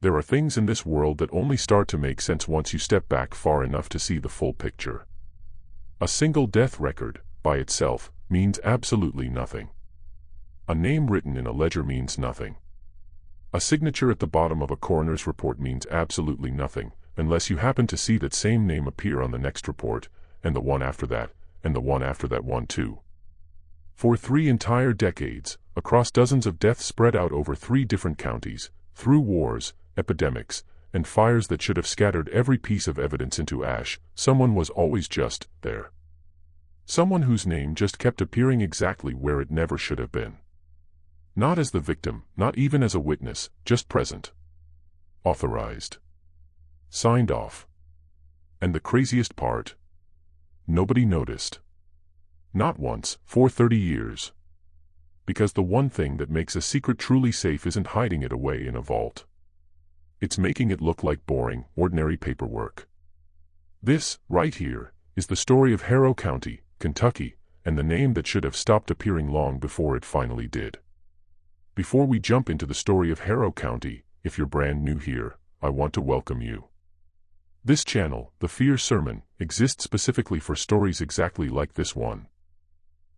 There are things in this world that only start to make sense once you step back far enough to see the full picture. A single death record, by itself, means absolutely nothing. A name written in a ledger means nothing. A signature at the bottom of a coroner's report means absolutely nothing, unless you happen to see that same name appear on the next report, and the one after that, and the one after that one too. For 3 entire decades, across dozens of deaths spread out over 3 different counties, through wars, epidemics, and fires that should have scattered every piece of evidence into ash, someone was always just there. Someone whose name just kept appearing exactly where it never should have been. Not as the victim, not even as a witness, just present. Authorized. Signed off. And the craziest part? Nobody noticed. Not once, for 30 years. Because the one thing that makes a secret truly safe isn't hiding it away in a vault. It's making it look like boring, ordinary paperwork. This, right here, is the story of Harrow County, Kentucky, and the name that should have stopped appearing long before it finally did. Before we jump into the story of Harrow County, if you're brand new here, I want to welcome you. This channel, The Fear Sermon, exists specifically for stories exactly like this one.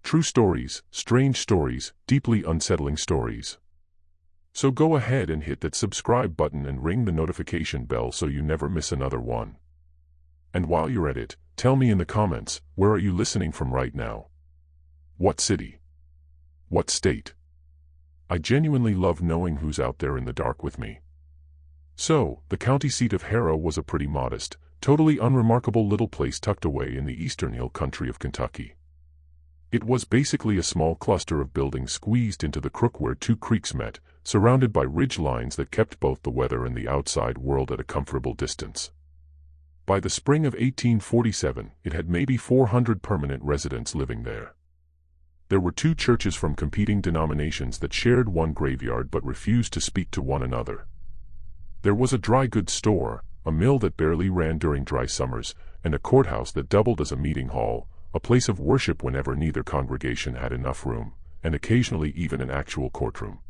True stories, strange stories, deeply unsettling stories. So go ahead and hit that subscribe button and ring the notification bell so you never miss another one. And while you're at it, tell me in the comments, where are you listening from right now? What city? What state? I genuinely love knowing who's out there in the dark with me. So, the county seat of Harrow was a pretty modest, totally unremarkable little place tucked away in the eastern hill country of Kentucky. It was basically a small cluster of buildings squeezed into the crook where 2 creeks met, surrounded by ridge lines that kept both the weather and the outside world at a comfortable distance. By the spring of 1847, it had maybe 400 permanent residents living there. There were 2 churches from competing denominations that shared one graveyard but refused to speak to one another. There was a dry goods store, a mill that barely ran during dry summers, and a courthouse that doubled as a meeting hall, a place of worship whenever neither congregation had enough room, and occasionally even an actual courtroom.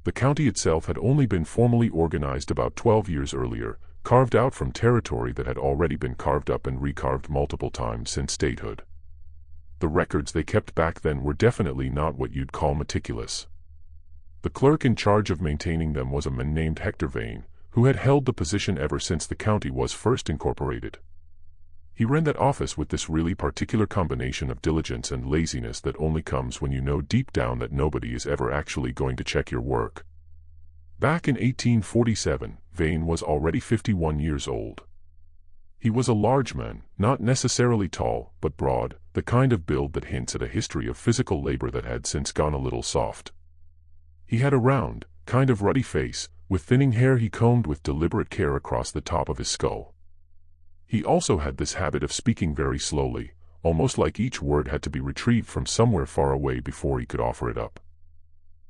The county itself had only been formally organized about 12 years earlier, carved out from territory that had already been carved up and recarved multiple times since statehood. The records they kept back then were definitely not what you'd call meticulous. The clerk in charge of maintaining them was a man named Hector Vane, who had held the position ever since the county was first incorporated. He ran that office with this really particular combination of diligence and laziness that only comes when you know deep down that nobody is ever actually going to check your work. Back in 1847, Vane was already 51 years old. He was a large man, not necessarily tall, but broad, the kind of build that hints at a history of physical labor that had since gone a little soft. He had a round, kind of ruddy face, with thinning hair he combed with deliberate care across the top of his skull. He also had this habit of speaking very slowly, almost like each word had to be retrieved from somewhere far away before he could offer it up.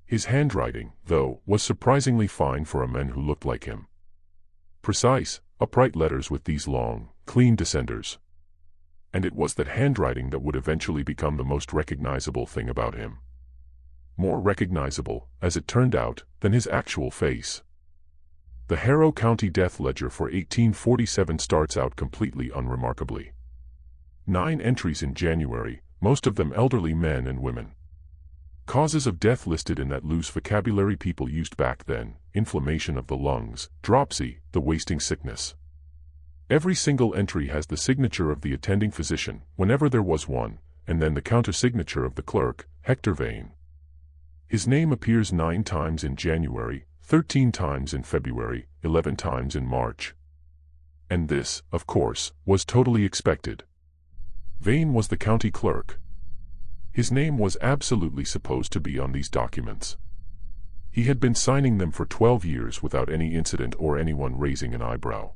His handwriting, though, was surprisingly fine for a man who looked like him. Precise, upright letters with these long, clean descenders. And it was that handwriting that would eventually become the most recognizable thing about him. More recognizable, as it turned out, than his actual face. The Harrow County Death Ledger for 1847 starts out completely unremarkably. 9 entries in January, most of them elderly men and women. Causes of death listed in that loose vocabulary people used back then: inflammation of the lungs, dropsy, the wasting sickness. Every single entry has the signature of the attending physician, whenever there was one, and then the counter-signature of the clerk, Hector Vane. His name appears 9 times in January, 13 times in February, 11 times in March. And this, of course, was totally expected. Vane was the county clerk. His name was absolutely supposed to be on these documents. He had been signing them for 12 years without any incident or anyone raising an eyebrow.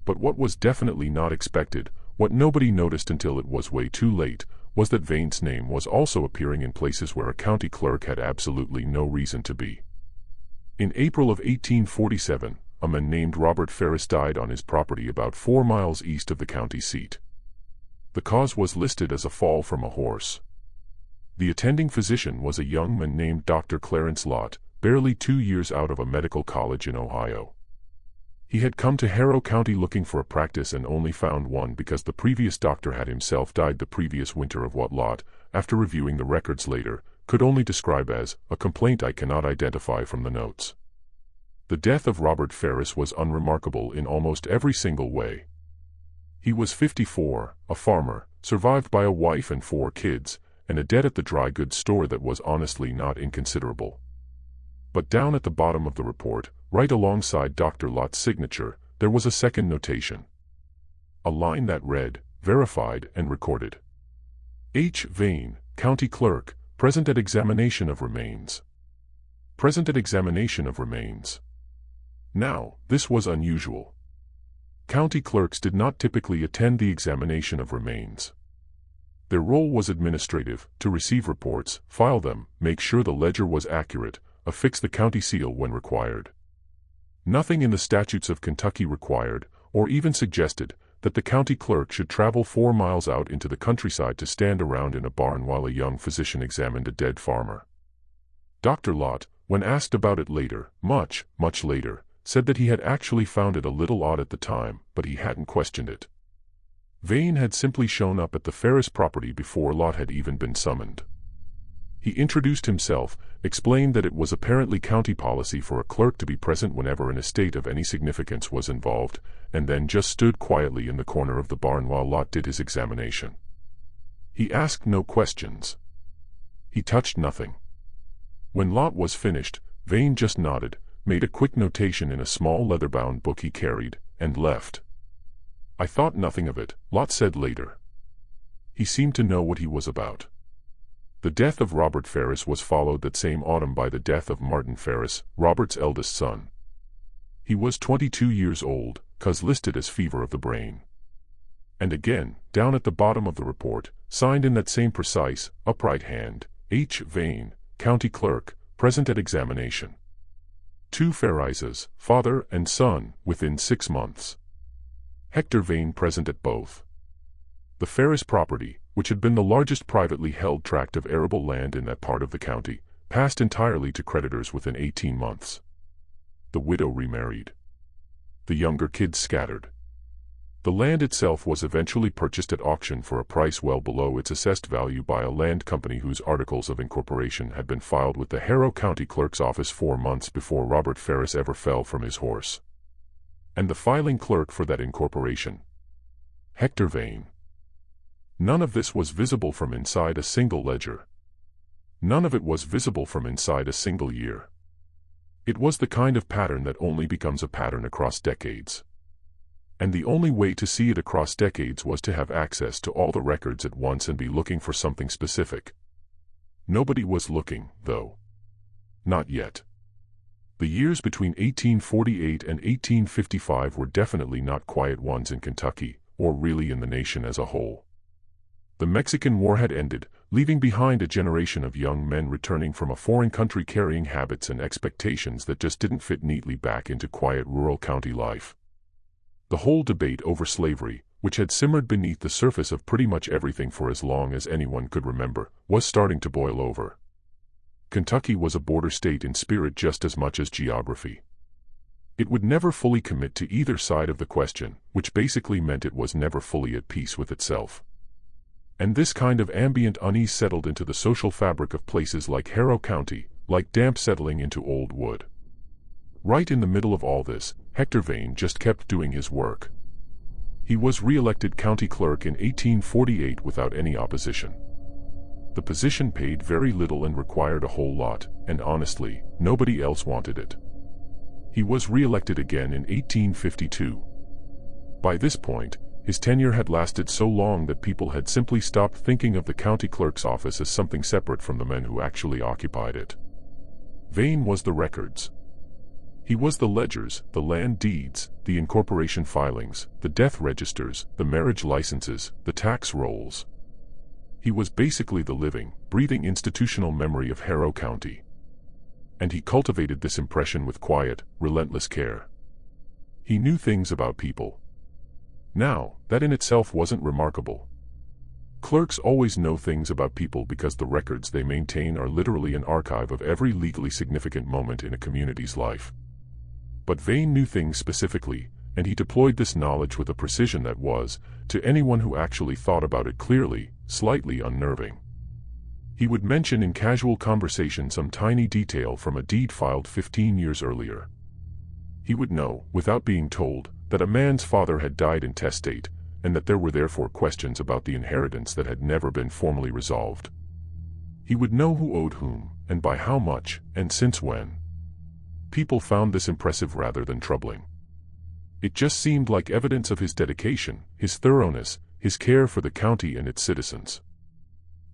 But what was definitely not expected, what nobody noticed until it was way too late, was that Vane's name was also appearing in places where a county clerk had absolutely no reason to be. In April of 1847, a man named Robert Ferris died on his property about 4 miles east of the county seat. The cause was listed as a fall from a horse. The attending physician was a young man named Dr. Clarence Lott, barely 2 years out of a medical college in Ohio. He had come to Harrow County looking for a practice and only found one because the previous doctor had himself died the previous winter of what Lott, after reviewing the records later, could only describe as a complaint I cannot identify from the notes. The death of Robert Ferris was unremarkable in almost every single way. He was 54, a farmer, survived by a wife and 4 kids, and a debt at the dry goods store that was honestly not inconsiderable. But down at the bottom of the report, right alongside Dr. Lott's signature, there was a second notation. A line that read, verified and recorded. H. Vane, County Clerk, present at examination of remains. Present at examination of remains. Now, this was unusual. County clerks did not typically attend the examination of remains. Their role was administrative, to receive reports, file them, make sure the ledger was accurate, affix the county seal when required. Nothing in the statutes of Kentucky required, or even suggested, that the county clerk should travel 4 miles out into the countryside to stand around in a barn while a young physician examined a dead farmer. Dr. Lott, when asked about it later, much later, said that he had actually found it a little odd at the time, but he hadn't questioned it. Vane had simply shown up at the Ferris property before Lott had even been summoned. He introduced himself, explained that it was apparently county policy for a clerk to be present whenever an estate of any significance was involved, and then just stood quietly in the corner of the barn while Lott did his examination. He asked no questions. He touched nothing. When Lott was finished, Vane just nodded, made a quick notation in a small leather-bound book he carried, and left. I thought nothing of it, Lott said later. He seemed to know what he was about. The death of Robert Ferris was followed that same autumn by the death of Martin Ferris, Robert's eldest son. He was 22 years old, cause listed as fever of the brain. And again, down at the bottom of the report, signed in that same precise, upright hand, H. Vane, County Clerk, present at examination. 2 Ferrises, father and son, within 6 months. Hector Vane present at both. The Ferris property, which had been the largest privately held tract of arable land in that part of the county, passed entirely to creditors within 18 months. The widow remarried. The younger kids scattered. The land itself was eventually purchased at auction for a price well below its assessed value by a land company whose articles of incorporation had been filed with the Harrow County Clerk's office 4 months before Robert Ferris ever fell from his horse. And the filing clerk for that incorporation, Hector Vane. None of this was visible from inside a single ledger. None of it was visible from inside a single year. It was the kind of pattern that only becomes a pattern across decades. And the only way to see it across decades was to have access to all the records at once and be looking for something specific. Nobody was looking, though. Not yet. The years between 1848 and 1855 were definitely not quiet ones in Kentucky, or really in the nation as a whole. The Mexican War had ended, leaving behind a generation of young men returning from a foreign country carrying habits and expectations that just didn't fit neatly back into quiet rural county life. The whole debate over slavery, which had simmered beneath the surface of pretty much everything for as long as anyone could remember, was starting to boil over. Kentucky was a border state in spirit just as much as geography. It would never fully commit to either side of the question, which basically meant it was never fully at peace with itself. And this kind of ambient unease settled into the social fabric of places like Harrow County, like damp settling into old wood. Right in the middle of all this, Hector Vane just kept doing his work. He was re-elected county clerk in 1848 without any opposition. The position paid very little and required a whole lot, and honestly, nobody else wanted it. He was re-elected again in 1852. By this point, his tenure had lasted so long that people had simply stopped thinking of the county clerk's office as something separate from the men who actually occupied it. Vane was the records. He was the ledgers, the land deeds, the incorporation filings, the death registers, the marriage licenses, the tax rolls. He was basically the living, breathing institutional memory of Harrow County. And he cultivated this impression with quiet, relentless care. He knew things about people. Now, that in itself wasn't remarkable. Clerks always know things about people because the records they maintain are literally an archive of every legally significant moment in a community's life. But Vane knew things specifically, and he deployed this knowledge with a precision that was, to anyone who actually thought about it clearly, slightly unnerving. He would mention in casual conversation some tiny detail from a deed filed 15 years earlier. He would know, without being told, that a man's father had died intestate, and that there were therefore questions about the inheritance that had never been formally resolved. He would know who owed whom, and by how much, and since when. People found this impressive rather than troubling. It just seemed like evidence of his dedication, his thoroughness, his care for the county and its citizens.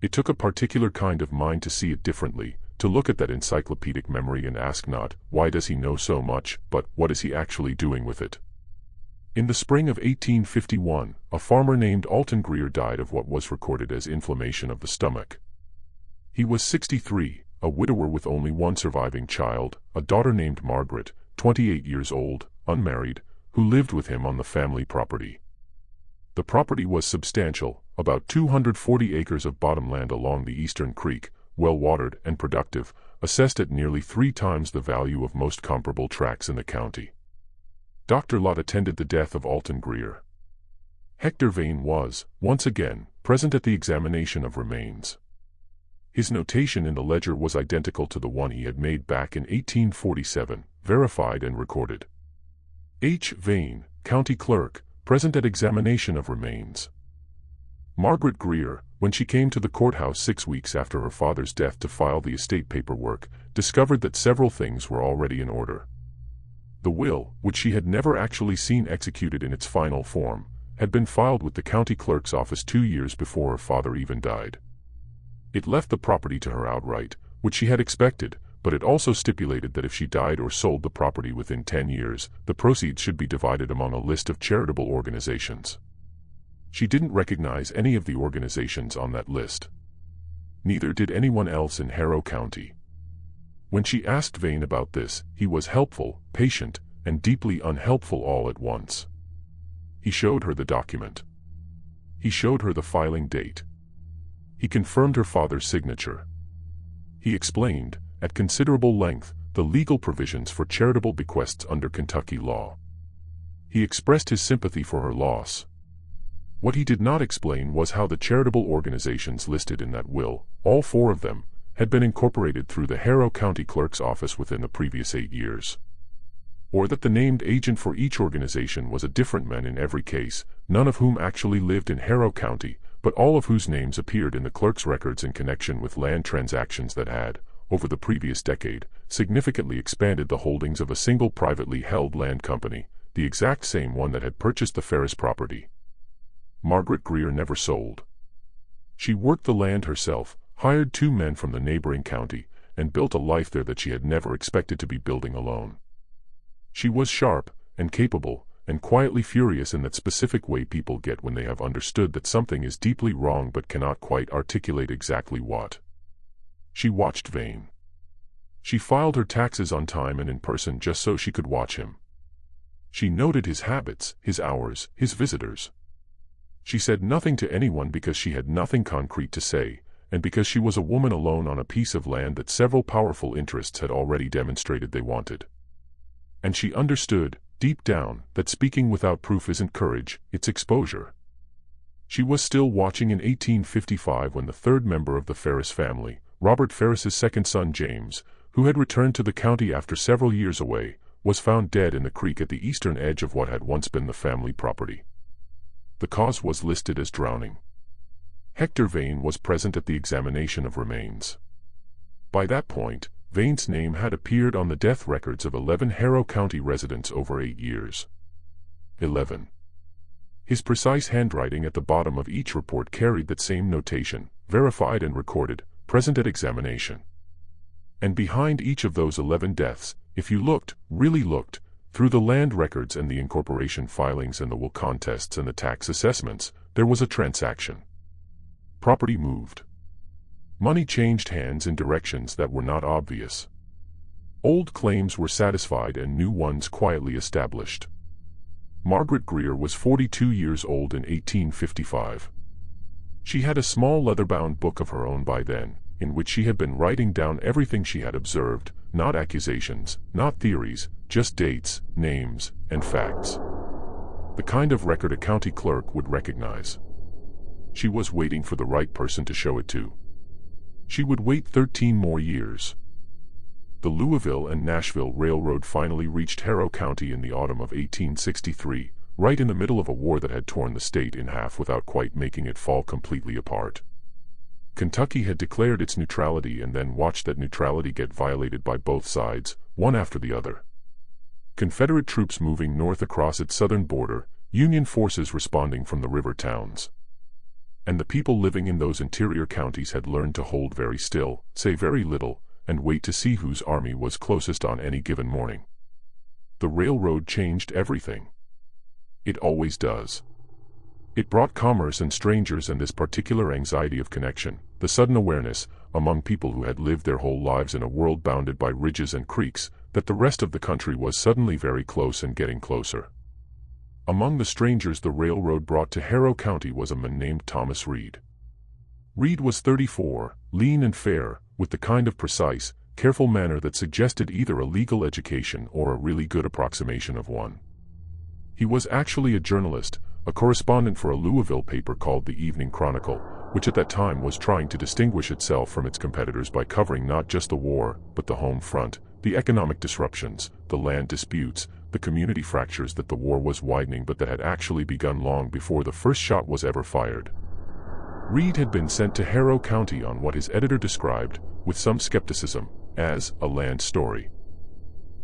It took a particular kind of mind to see it differently, to look at that encyclopedic memory and ask not, why does he know so much, but what is he actually doing with it? In the spring of 1851, a farmer named Alton Greer died of what was recorded as inflammation of the stomach. He was 63, a widower with only one surviving child, a daughter named Margaret, 28 years old, unmarried, who lived with him on the family property. The property was substantial, about 240 acres of bottomland along the eastern creek, well-watered and productive, assessed at nearly 3 times the value of most comparable tracts in the county. Dr. Lott attended the death of Alton Greer. Hector Vane was, once again, present at the examination of remains. His notation in the ledger was identical to the one he had made back in 1847, verified and recorded. H. Vane, county clerk, present at examination of remains. Margaret Greer, when she came to the courthouse 6 weeks after her father's death to file the estate paperwork, discovered that several things were already in order. The will, which she had never actually seen executed in its final form, had been filed with the county clerk's office 2 years before her father even died. It left the property to her outright, which she had expected, but it also stipulated that if she died or sold the property within 10 years, the proceeds should be divided among a list of charitable organizations. She didn't recognize any of the organizations on that list. Neither did anyone else in Harrow County. When she asked Vane about this, he was helpful, patient, and deeply unhelpful all at once. He showed her the document. He showed her the filing date. He confirmed her father's signature. He explained, at considerable length, the legal provisions for charitable bequests under Kentucky law. He expressed his sympathy for her loss. What he did not explain was how the charitable organizations listed in that will, all 4 of them, had been incorporated through the Harrow County Clerk's office within the previous 8 years. Or that the named agent for each organization was a different man in every case, none of whom actually lived in Harrow County, but all of whose names appeared in the clerk's records in connection with land transactions that had, over the previous decade, significantly expanded the holdings of a single privately held land company, the exact same one that had purchased the Ferris property. Margaret Greer never sold. She worked the land herself, hired 2 men from the neighboring county, and built a life there that she had never expected to be building alone. She was sharp, and capable, and quietly furious in that specific way people get when they have understood that something is deeply wrong but cannot quite articulate exactly what. She watched Vane. She filed her taxes on time and in person just so she could watch him. She noted his habits, his hours, his visitors. She said nothing to anyone because she had nothing concrete to say, and because she was a woman alone on a piece of land that several powerful interests had already demonstrated they wanted. And she understood, deep down, that speaking without proof isn't courage, it's exposure. She was still watching in 1855 when the 3rd member of the Ferris family, Robert Ferris's 2nd son James, who had returned to the county after several years away, was found dead in the creek at the eastern edge of what had once been the family property. The cause was listed as drowning. Hector Vane was present at the examination of remains. By that point, Vane's name had appeared on the death records of 11 Harrow County residents over 8 years. 11. His precise handwriting at the bottom of each report carried that same notation, verified and recorded, present at examination. And behind each of those 11 deaths, if you looked, really looked, through the land records and the incorporation filings and the will contests and the tax assessments, there was a transaction. Property moved. Money changed hands in directions that were not obvious. Old claims were satisfied and new ones quietly established. Margaret Greer was 42 years old in 1855. She had a small leather-bound book of her own by then, in which she had been writing down everything she had observed, not accusations, not theories, just dates, names, and facts. The kind of record a county clerk would recognize. She was waiting for the right person to show it to. She would wait 13 more years. The Louisville and Nashville Railroad finally reached Harrow County in the autumn of 1863, right in the middle of a war that had torn the state in half without quite making it fall completely apart. Kentucky had declared its neutrality and then watched that neutrality get violated by both sides, one after the other. Confederate troops moving north across its southern border, Union forces responding from the river towns. And the people living in those interior counties had learned to hold very still, say very little, and wait to see whose army was closest on any given morning. The railroad changed everything. It always does. It brought commerce and strangers and this particular anxiety of connection, the sudden awareness, among people who had lived their whole lives in a world bounded by ridges and creeks, that the rest of the country was suddenly very close and getting closer. Among the strangers the railroad brought to Harrow County was a man named Thomas Reed. Reed was 34, lean and fair, with the kind of precise, careful manner that suggested either a legal education or a really good approximation of one. He was actually a journalist, a correspondent for a Louisville paper called the Evening Chronicle, which at that time was trying to distinguish itself from its competitors by covering not just the war, but the home front, the economic disruptions, the land disputes, the community fractures that the war was widening but that had actually begun long before the first shot was ever fired. Reed had been sent to Harrow County on what his editor described, with some skepticism, as a land story.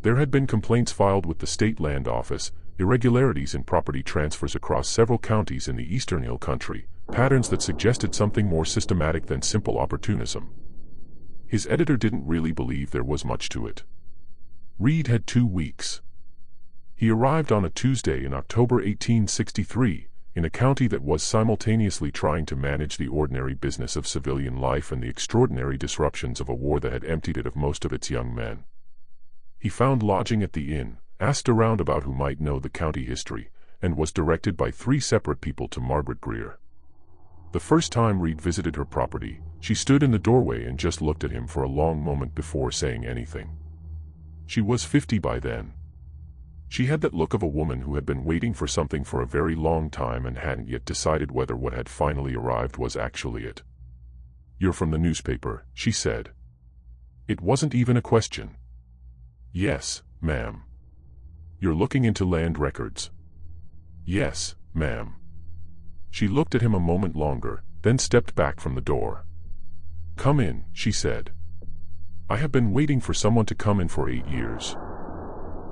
There had been complaints filed with the state land office, irregularities in property transfers across several counties in the eastern hill country, patterns that suggested something more systematic than simple opportunism. His editor didn't really believe there was much to it. Reed had 2 weeks. He arrived on a Tuesday in October 1863, in a county that was simultaneously trying to manage the ordinary business of civilian life and the extraordinary disruptions of a war that had emptied it of most of its young men. He found lodging at the inn, asked around about who might know the county history, and was directed by 3 separate people to Margaret Greer. The first time Reed visited her property, she stood in the doorway and just looked at him for a long moment before saying anything. She was 50 by then. She had that look of a woman who had been waiting for something for a very long time and hadn't yet decided whether what had finally arrived was actually it. "You're from the newspaper," she said. It wasn't even a question. "Yes, ma'am." "You're looking into land records?" "Yes, ma'am." She looked at him a moment longer, then stepped back from the door. "Come in," she said. "I have been waiting for someone to come in for 8 years."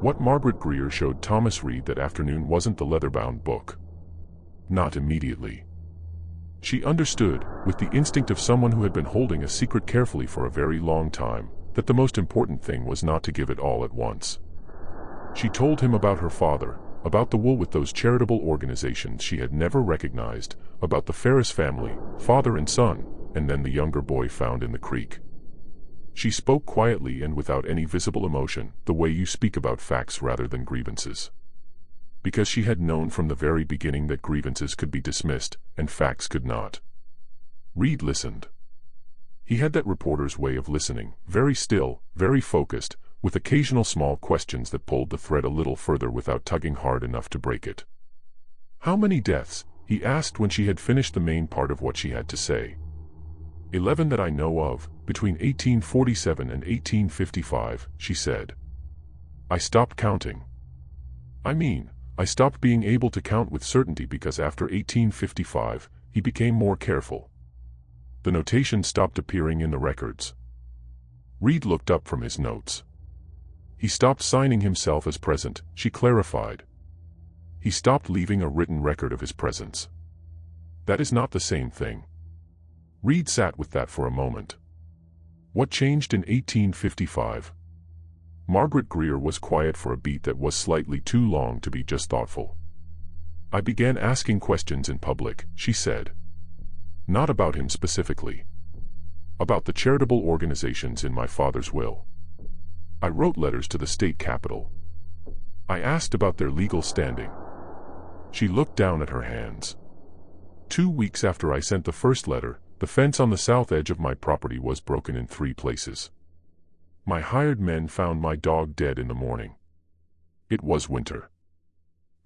What Margaret Greer showed Thomas Reed that afternoon wasn't the leather-bound book. Not immediately. She understood, with the instinct of someone who had been holding a secret carefully for a very long time, that the most important thing was not to give it all at once. She told him about her father, about the wool with those charitable organizations she had never recognized, about the Ferris family, father and son, and then the younger boy found in the creek. She spoke quietly and without any visible emotion, the way you speak about facts rather than grievances. Because she had known from the very beginning that grievances could be dismissed, and facts could not. Reed listened. He had that reporter's way of listening, very still, very focused, with occasional small questions that pulled the thread a little further without tugging hard enough to break it. "How many deaths?" he asked when she had finished the main part of what she had to say. 11 that I know of, between 1847 and 1855, she said. "I stopped counting. I stopped being able to count with certainty because after 1855, he became more careful. The notation stopped appearing in the records." Reed looked up from his notes. "He stopped signing himself as present," she clarified. "He stopped leaving a written record of his presence." "That is not the same thing." Reed sat with that for a moment. "What changed in 1855? Margaret Greer was quiet for a beat that was slightly too long to be just thoughtful. "I began asking questions in public," she said. "Not about him specifically. About the charitable organizations in my father's will. I wrote letters to the state capitol. I asked about their legal standing." She looked down at her hands. 2 weeks after I sent the first letter, the fence on the south edge of my property was broken in 3 places. My hired men found my dog dead in the morning. It was winter.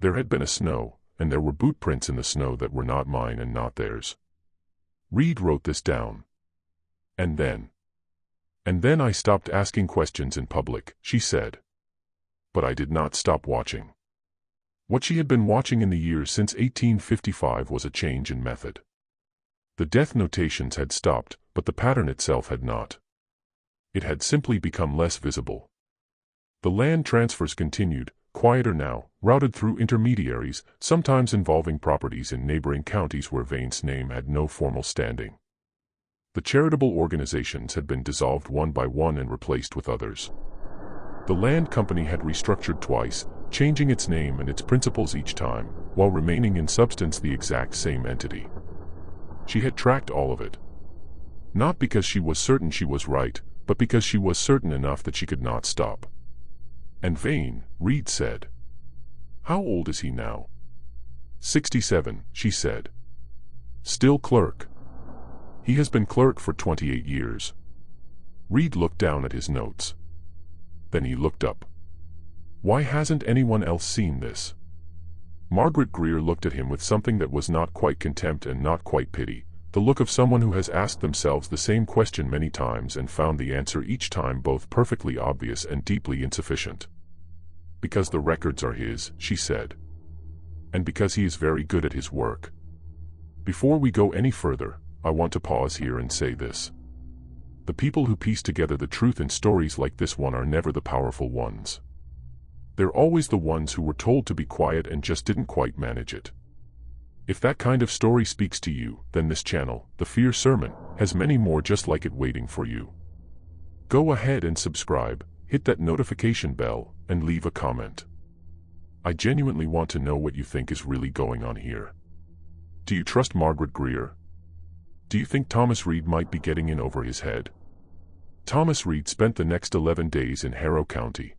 There had been a snow, and there were boot prints in the snow that were not mine and not theirs. Reed wrote this down. And then I stopped asking questions in public, she said. But I did not stop watching. What she had been watching in the years since 1855 was a change in method. The death notations had stopped, but the pattern itself had not. It had simply become less visible. The land transfers continued, quieter now, routed through intermediaries, sometimes involving properties in neighboring counties where Vane's name had no formal standing. The charitable organizations had been dissolved one by one and replaced with others. The land company had restructured twice, changing its name and its principles each time, while remaining in substance the exact same entity. She had tracked all of it. Not because she was certain she was right, but because she was certain enough that she could not stop. And Vane, Reed said. How old is he now? 67, she said. Still clerk. He has been clerk for 28 years. Reed looked down at his notes. Then he looked up. Why hasn't anyone else seen this? Margaret Greer looked at him with something that was not quite contempt and not quite pity, the look of someone who has asked themselves the same question many times and found the answer each time both perfectly obvious and deeply insufficient. Because the records are his, she said. And because he is very good at his work. Before we go any further, I want to pause here and say this. The people who piece together the truth in stories like this one are never the powerful ones. They're always the ones who were told to be quiet and just didn't quite manage it. If that kind of story speaks to you, then this channel, The Fear Sermon, has many more just like it waiting for you. Go ahead and subscribe, hit that notification bell, and leave a comment. I genuinely want to know what you think is really going on here. Do you trust Margaret Greer? Do you think Thomas Reed might be getting in over his head? Thomas Reed spent the next 11 days in Harrow County.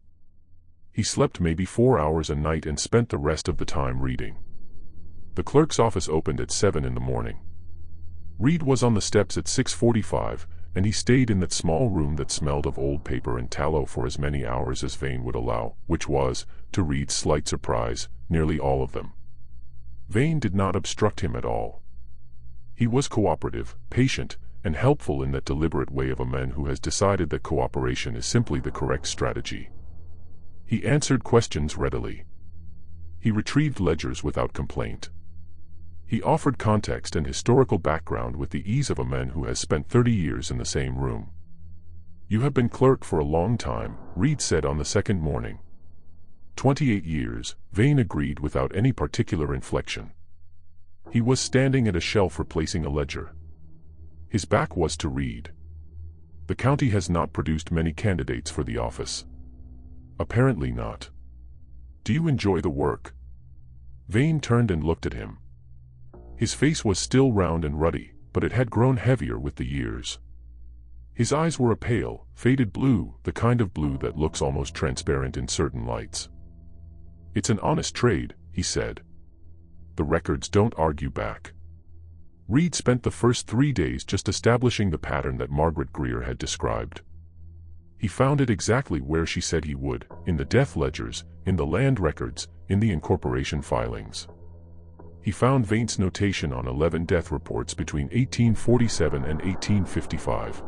He slept maybe 4 hours a night and spent the rest of the time reading. The clerk's office opened at 7 in the morning. Reed was on the steps at 6:45, and he stayed in that small room that smelled of old paper and tallow for as many hours as Vane would allow, which was, to Reed's slight surprise, nearly all of them. Vane did not obstruct him at all. He was cooperative, patient, and helpful in that deliberate way of a man who has decided that cooperation is simply the correct strategy. He answered questions readily. He retrieved ledgers without complaint. He offered context and historical background with the ease of a man who has spent 30 years in the same room. You have been clerk for a long time, Reed said on the second morning. 28 years, Vane agreed without any particular inflection. He was standing at a shelf replacing a ledger. His back was to Reed. The county has not produced many candidates for the office. Apparently not. Do you enjoy the work? Vane turned and looked at him. His face was still round and ruddy, but it had grown heavier with the years. His eyes were a pale, faded blue, the kind of blue that looks almost transparent in certain lights. It's an honest trade, he said. The records don't argue back. Reed spent the first 3 days just establishing the pattern that Margaret Greer had described. He found it exactly where she said he would, in the death ledgers, in the land records, in the incorporation filings. He found Vane's notation on 11 death reports between 1847 and 1855.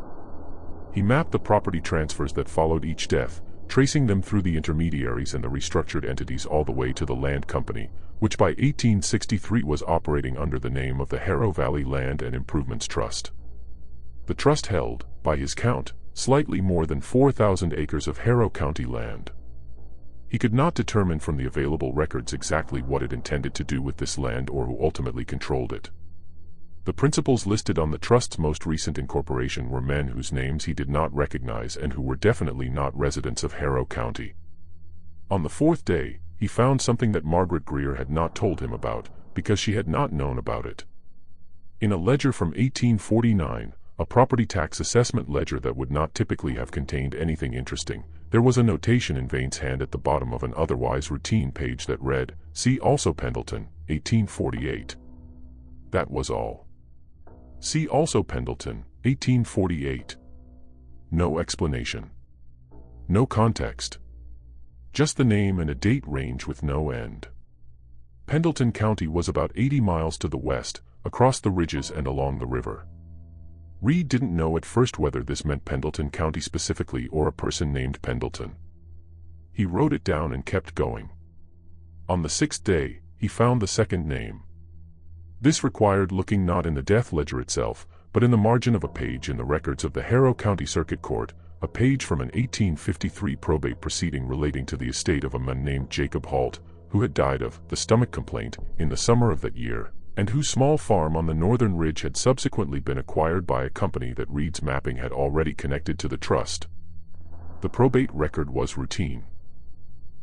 He mapped the property transfers that followed each death, tracing them through the intermediaries and the restructured entities all the way to the land company, which by 1863 was operating under the name of the Harrow Valley Land and Improvements Trust. The trust held, by his count, slightly more than 4,000 acres of Harrow County land. He could not determine from the available records exactly what it intended to do with this land or who ultimately controlled it. The principals listed on the trust's most recent incorporation were men whose names he did not recognize and who were definitely not residents of Harrow County. On the 4th day, he found something that Margaret Greer had not told him about, because she had not known about it. In a ledger from 1849, a property tax assessment ledger that would not typically have contained anything interesting, there was a notation in Vane's hand at the bottom of an otherwise routine page that read, "See also Pendleton, 1848. That was all. See also Pendleton, 1848. No explanation. No context. Just the name and a date range with no end. Pendleton County was about 80 miles to the west, across the ridges and along the river. Reed didn't know at first whether this meant Pendleton County specifically or a person named Pendleton. He wrote it down and kept going. On the 6th day, he found the second name. This required looking not in the death ledger itself, but in the margin of a page in the records of the Harrow County Circuit Court, a page from an 1853 probate proceeding relating to the estate of a man named Jacob Halt, who had died of the stomach complaint in the summer of that year, and whose small farm on the northern ridge had subsequently been acquired by a company that Reed's mapping had already connected to the trust. The probate record was routine.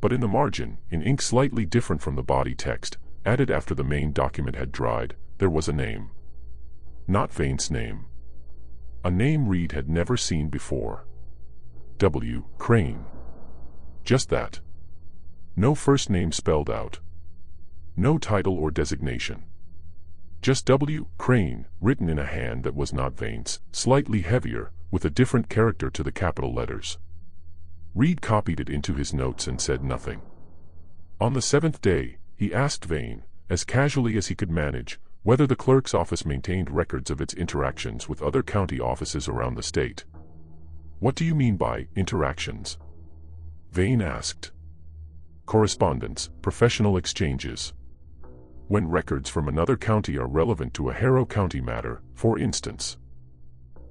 But in the margin, in ink slightly different from the body text, added after the main document had dried, there was a name. Not Vane's name. A name Reed had never seen before. W. Crane. Just that. No first name spelled out. No title or designation. Just W. Crane, written in a hand that was not Vane's, slightly heavier, with a different character to the capital letters. Reed copied it into his notes and said nothing. On the 7th day, he asked Vane, as casually as he could manage, whether the clerk's office maintained records of its interactions with other county offices around the state. "What do you mean by interactions?" Vane asked. "Correspondence, professional exchanges. When records from another county are relevant to a Harrow County matter, for instance."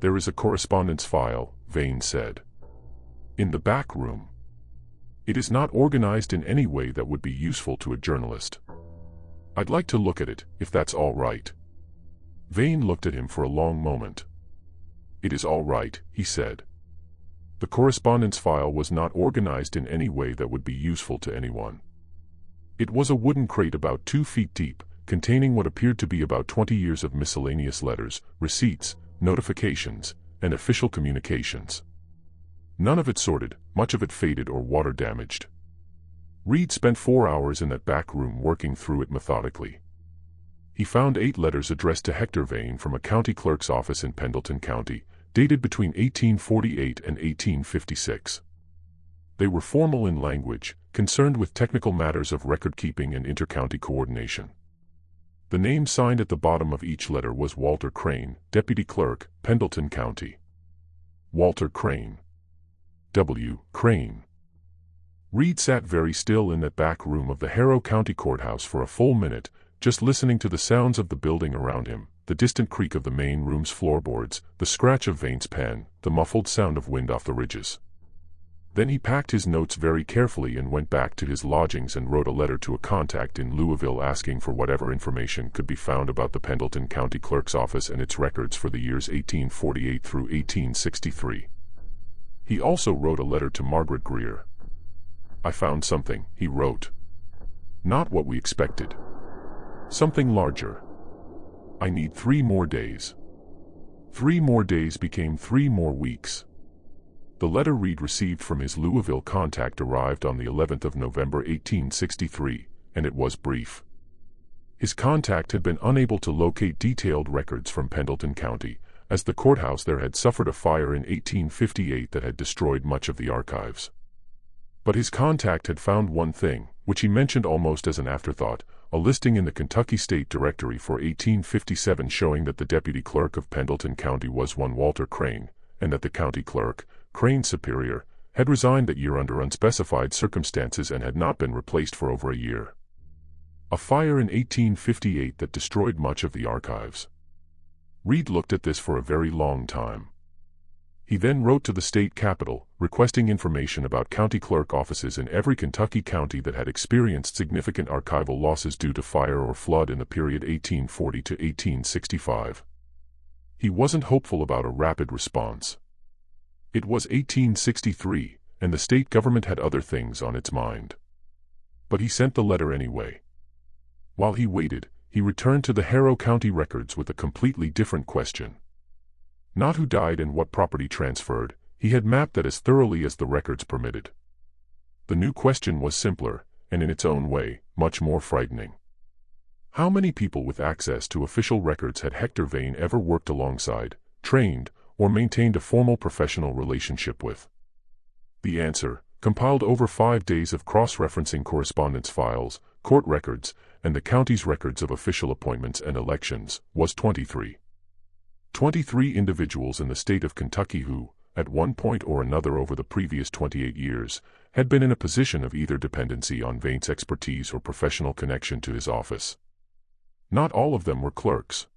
"There is a correspondence file," Vane said. "In the back room. It is not organized in any way that would be useful to a journalist. I'd like to look at it, if that's all right." Vane looked at him for a long moment. "It is all right," he said. The correspondence file was not organized in any way that would be useful to anyone. It was a wooden crate about 2 feet deep, containing what appeared to be about 20 years of miscellaneous letters, receipts, notifications, and official communications. None of it sorted, much of it faded or water-damaged. Reed spent 4 hours in that back room working through it methodically. He found 8 letters addressed to Hector Vane from a county clerk's office in Pendleton County, dated between 1848 and 1856. They were formal in language, concerned with technical matters of record-keeping and inter-county coordination. The name signed at the bottom of each letter was Walter Crane, Deputy Clerk, Pendleton County. Walter Crane. W. Crane. Reed sat very still in that back room of the Harrow County Courthouse for a full minute, just listening to the sounds of the building around him, the distant creak of the main room's floorboards, the scratch of Vane's pen, the muffled sound of wind off the ridges. Then he packed his notes very carefully and went back to his lodgings and wrote a letter to a contact in Louisville asking for whatever information could be found about the Pendleton County Clerk's office and its records for the years 1848 through 1863. He also wrote a letter to Margaret Greer. "I found something," he wrote. "Not what we expected. Something larger. I need 3 more days." 3 more days became 3 more weeks. The letter Reed received from his Louisville contact arrived on the 11th of November 1863, and it was brief. His contact had been unable to locate detailed records from Pendleton County, as the courthouse there had suffered a fire in 1858 that had destroyed much of the archives. But his contact had found one thing, which he mentioned almost as an afterthought, a listing in the Kentucky State Directory for 1857 showing that the deputy clerk of Pendleton County was one Walter Crane, and that the county clerk, Crane's superior, had resigned that year under unspecified circumstances and had not been replaced for over a year. A fire in 1858 that destroyed much of the archives. Reed looked at this for a very long time. He then wrote to the state capitol, requesting information about county clerk offices in every Kentucky county that had experienced significant archival losses due to fire or flood in the period 1840 to 1865. He wasn't hopeful about a rapid response. It was 1863, and the state government had other things on its mind. But he sent the letter anyway. While he waited, he returned to the Harrow County records with a completely different question. Not who died and what property transferred, he had mapped that as thoroughly as the records permitted. The new question was simpler, and in its own way, much more frightening. How many people with access to official records had Hector Vane ever worked alongside, trained, or maintained a formal professional relationship with? The answer, compiled over 5 days of cross-referencing correspondence files, court records, and the county's records of official appointments and elections, was 23. 23 individuals in the state of Kentucky who, at one point or another over the previous 28 years, had been in a position of either dependency on Vane's expertise or professional connection to his office. Not all of them were clerks.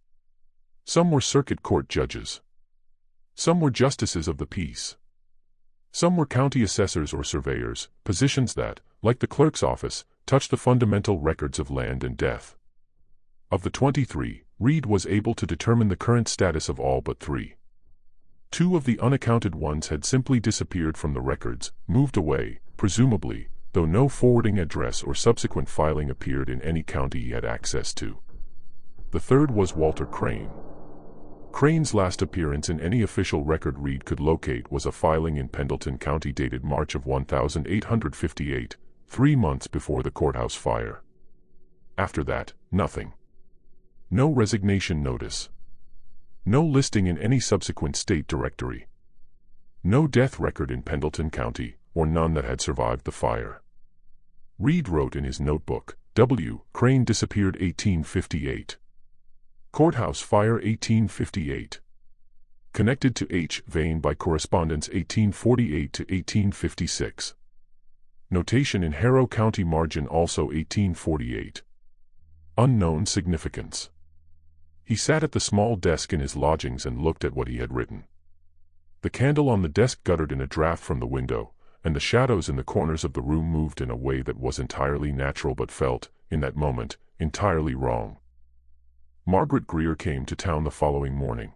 Some were circuit court judges. Some were justices of the peace. Some were county assessors or surveyors, positions that, like the clerk's office, touched the fundamental records of land and death. Of the 23, Reed was able to determine the current status of all but 3. 2 of the unaccounted ones had simply disappeared from the records, moved away, presumably, though no forwarding address or subsequent filing appeared in any county he had access to. The third was Walter Crane. Crane's last appearance in any official record Reed could locate was a filing in Pendleton County dated March of 1858, 3 months before the courthouse fire. After that, nothing. No resignation notice. No listing in any subsequent state directory. No death record in Pendleton County, or none that had survived the fire. Reed wrote in his notebook, W. Crane disappeared 1858. Courthouse fire 1858. Connected to H. Vane by correspondence 1848 to 1856. Notation in Harrow County margin also 1848. Unknown significance. He sat at the small desk in his lodgings and looked at what he had written. The candle on the desk guttered in a draft from the window, and the shadows in the corners of the room moved in a way that was entirely natural but felt, in that moment, entirely wrong. Margaret Greer came to town the following morning.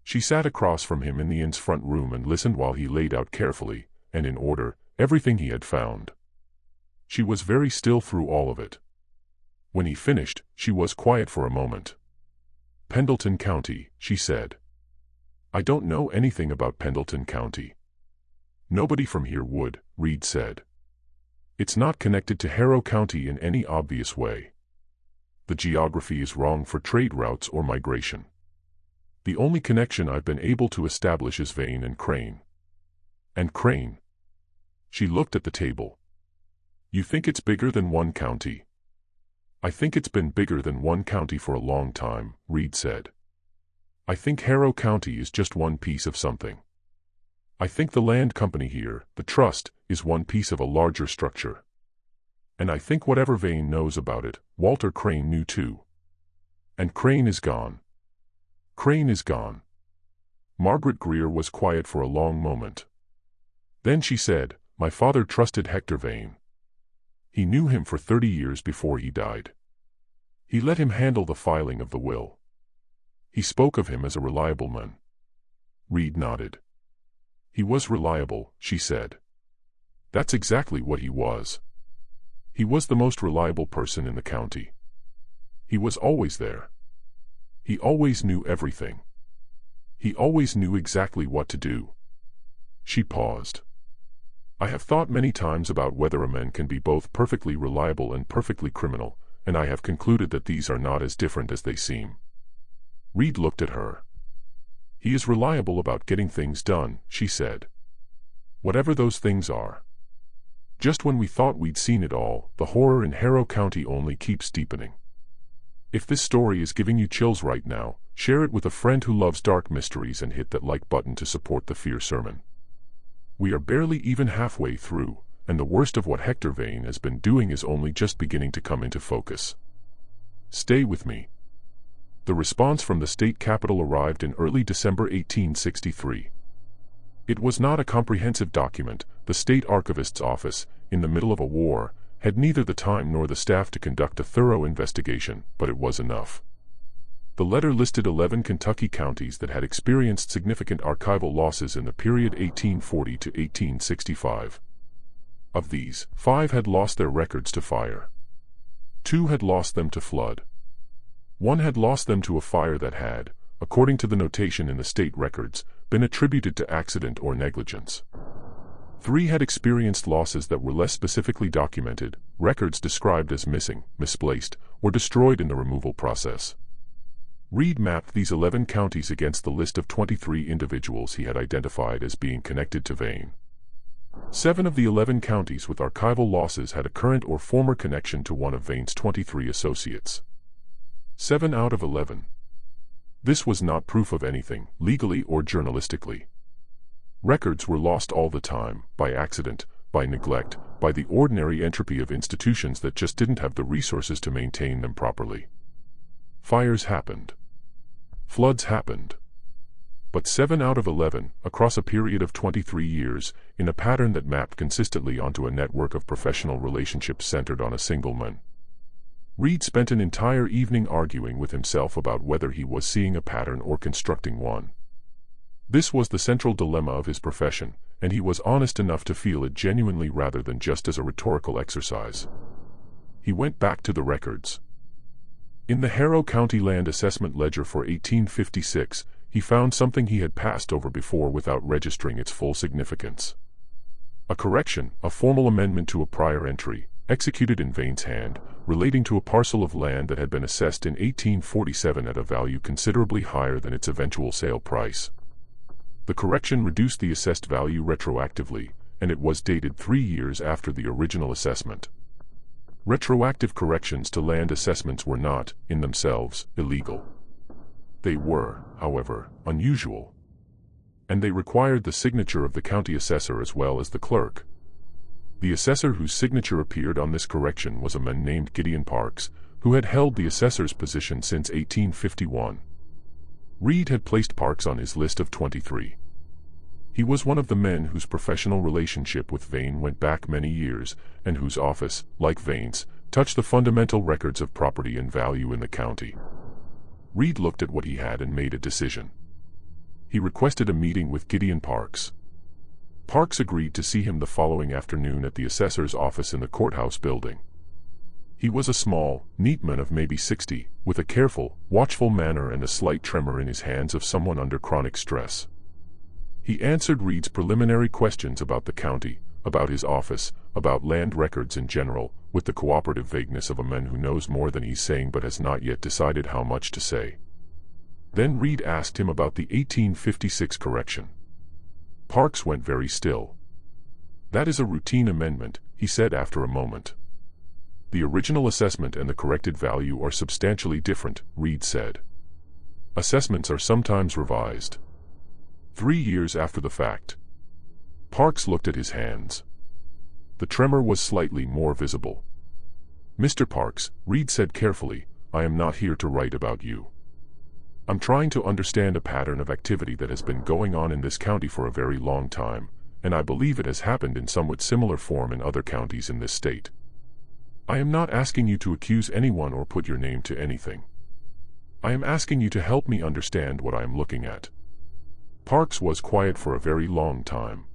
She sat across from him in the inn's front room and listened while he laid out carefully, and in order, everything he had found. She was very still through all of it. When he finished, she was quiet for a moment. Pendleton County, she said. I don't know anything about Pendleton County. Nobody from here would, Reed said. It's not connected to Harrow County in any obvious way. The geography is wrong for trade routes or migration. The only connection I've been able to establish is Vane and Crane. And Crane. She looked at the table. You think it's bigger than one county? I think it's been bigger than one county for a long time, Reed said. I think Harrow County is just one piece of something. I think the land company here, the trust, is one piece of a larger structure. And I think whatever Vane knows about it, Walter Crane knew too. And Crane is gone. Crane is gone. Margaret Greer was quiet for a long moment. Then she said, My father trusted Hector Vane. He knew him for 30 years before he died. He let him handle the filing of the will. He spoke of him as a reliable man. Reed nodded. He was reliable, she said. That's exactly what he was. He was the most reliable person in the county. He was always there. He always knew everything. He always knew exactly what to do. She paused. I have thought many times about whether a man can be both perfectly reliable and perfectly criminal, and I have concluded that these are not as different as they seem. Reed looked at her. He is reliable about getting things done, she said. Whatever those things are. Just when we thought we'd seen it all, the horror in Harrow County only keeps deepening. If this story is giving you chills right now, share it with a friend who loves dark mysteries and hit that like button to support the Fear Sermon. We are barely even halfway through, and the worst of what Hector Vane has been doing is only just beginning to come into focus. Stay with me. The response from the state capitol arrived in early December 1863. It was not a comprehensive document. The state archivist's office, in the middle of a war, had neither the time nor the staff to conduct a thorough investigation, but it was enough. The letter listed 11 Kentucky counties that had experienced significant archival losses in the period 1840 to 1865. Of these, 5 had lost their records to fire. 2 had lost them to flood. 1 had lost them to a fire that had, according to the notation in the state records, been attributed to accident or negligence. 3 had experienced losses that were less specifically documented, records described as missing, misplaced, or destroyed in the removal process. Reed mapped these 11 counties against the list of 23 individuals he had identified as being connected to Vane. 7 of the 11 counties with archival losses had a current or former connection to one of Vane's 23 associates. 7 out of 11. This was not proof of anything, legally or journalistically. Records were lost all the time, by accident, by neglect, by the ordinary entropy of institutions that just didn't have the resources to maintain them properly. Fires happened. Floods happened. But 7 out of 11, across a period of 23 years, in a pattern that mapped consistently onto a network of professional relationships centered on a single man. Reed spent an entire evening arguing with himself about whether he was seeing a pattern or constructing one. This was the central dilemma of his profession, and he was honest enough to feel it genuinely rather than just as a rhetorical exercise. He went back to the records. In the Harrow County Land Assessment Ledger for 1856, he found something he had passed over before without registering its full significance. A correction, a formal amendment to a prior entry, executed in Vane's hand, relating to a parcel of land that had been assessed in 1847 at a value considerably higher than its eventual sale price. The correction reduced the assessed value retroactively, and it was dated 3 years after the original assessment. Retroactive corrections to land assessments were not, in themselves, illegal. They were, however, unusual. And they required the signature of the county assessor as well as the clerk. The assessor whose signature appeared on this correction was a man named Gideon Parks, who had held the assessor's position since 1851. Reed had placed Parks on his list of 23. He was one of the men whose professional relationship with Vane went back many years, and whose office, like Vane's, touched the fundamental records of property and value in the county. Reed looked at what he had and made a decision. He requested a meeting with Gideon Parks. Parks agreed to see him the following afternoon at the assessor's office in the courthouse building. He was a small, neat man of maybe 60, with a careful, watchful manner and a slight tremor in his hands of someone under chronic stress. He answered Reed's preliminary questions about the county, about his office, about land records in general, with the cooperative vagueness of a man who knows more than he's saying but has not yet decided how much to say. Then Reed asked him about the 1856 correction. Parks went very still. "That is a routine amendment," he said after a moment. "The original assessment and the corrected value are substantially different," Reed said. "Assessments are sometimes revised. 3 years after the fact." Parks looked at his hands. The tremor was slightly more visible. "Mr. Parks," Reed said carefully, "I am not here to write about you. I'm trying to understand a pattern of activity that has been going on in this county for a very long time, and I believe it has happened in somewhat similar form in other counties in this state. I am not asking you to accuse anyone or put your name to anything. I am asking you to help me understand what I am looking at." Parks was quiet for a very long time.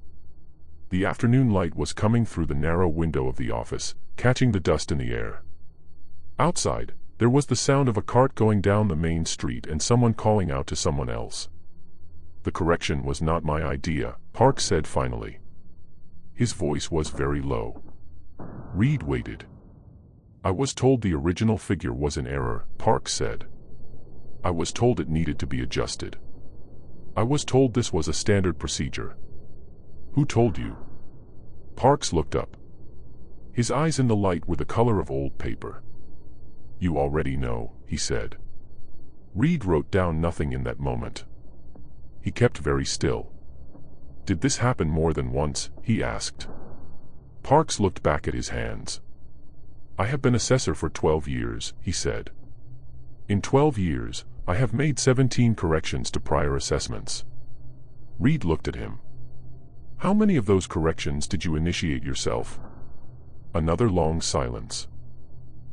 The afternoon light was coming through the narrow window of the office, catching the dust in the air. Outside, there was the sound of a cart going down the main street and someone calling out to someone else. "The correction was not my idea," Parks said finally. His voice was very low. Reed waited. "I was told the original figure was in error," Parks said. "I was told it needed to be adjusted. I was told this was a standard procedure." "Who told you?" Parks looked up. His eyes in the light were the color of old paper. "You already know," he said. Reed wrote down nothing in that moment. He kept very still. "Did this happen more than once?" he asked. Parks looked back at his hands. "I have been assessor for 12 years, he said. "In 12 years, I have made 17 corrections to prior assessments." Reed looked at him. "How many of those corrections did you initiate yourself?" Another long silence.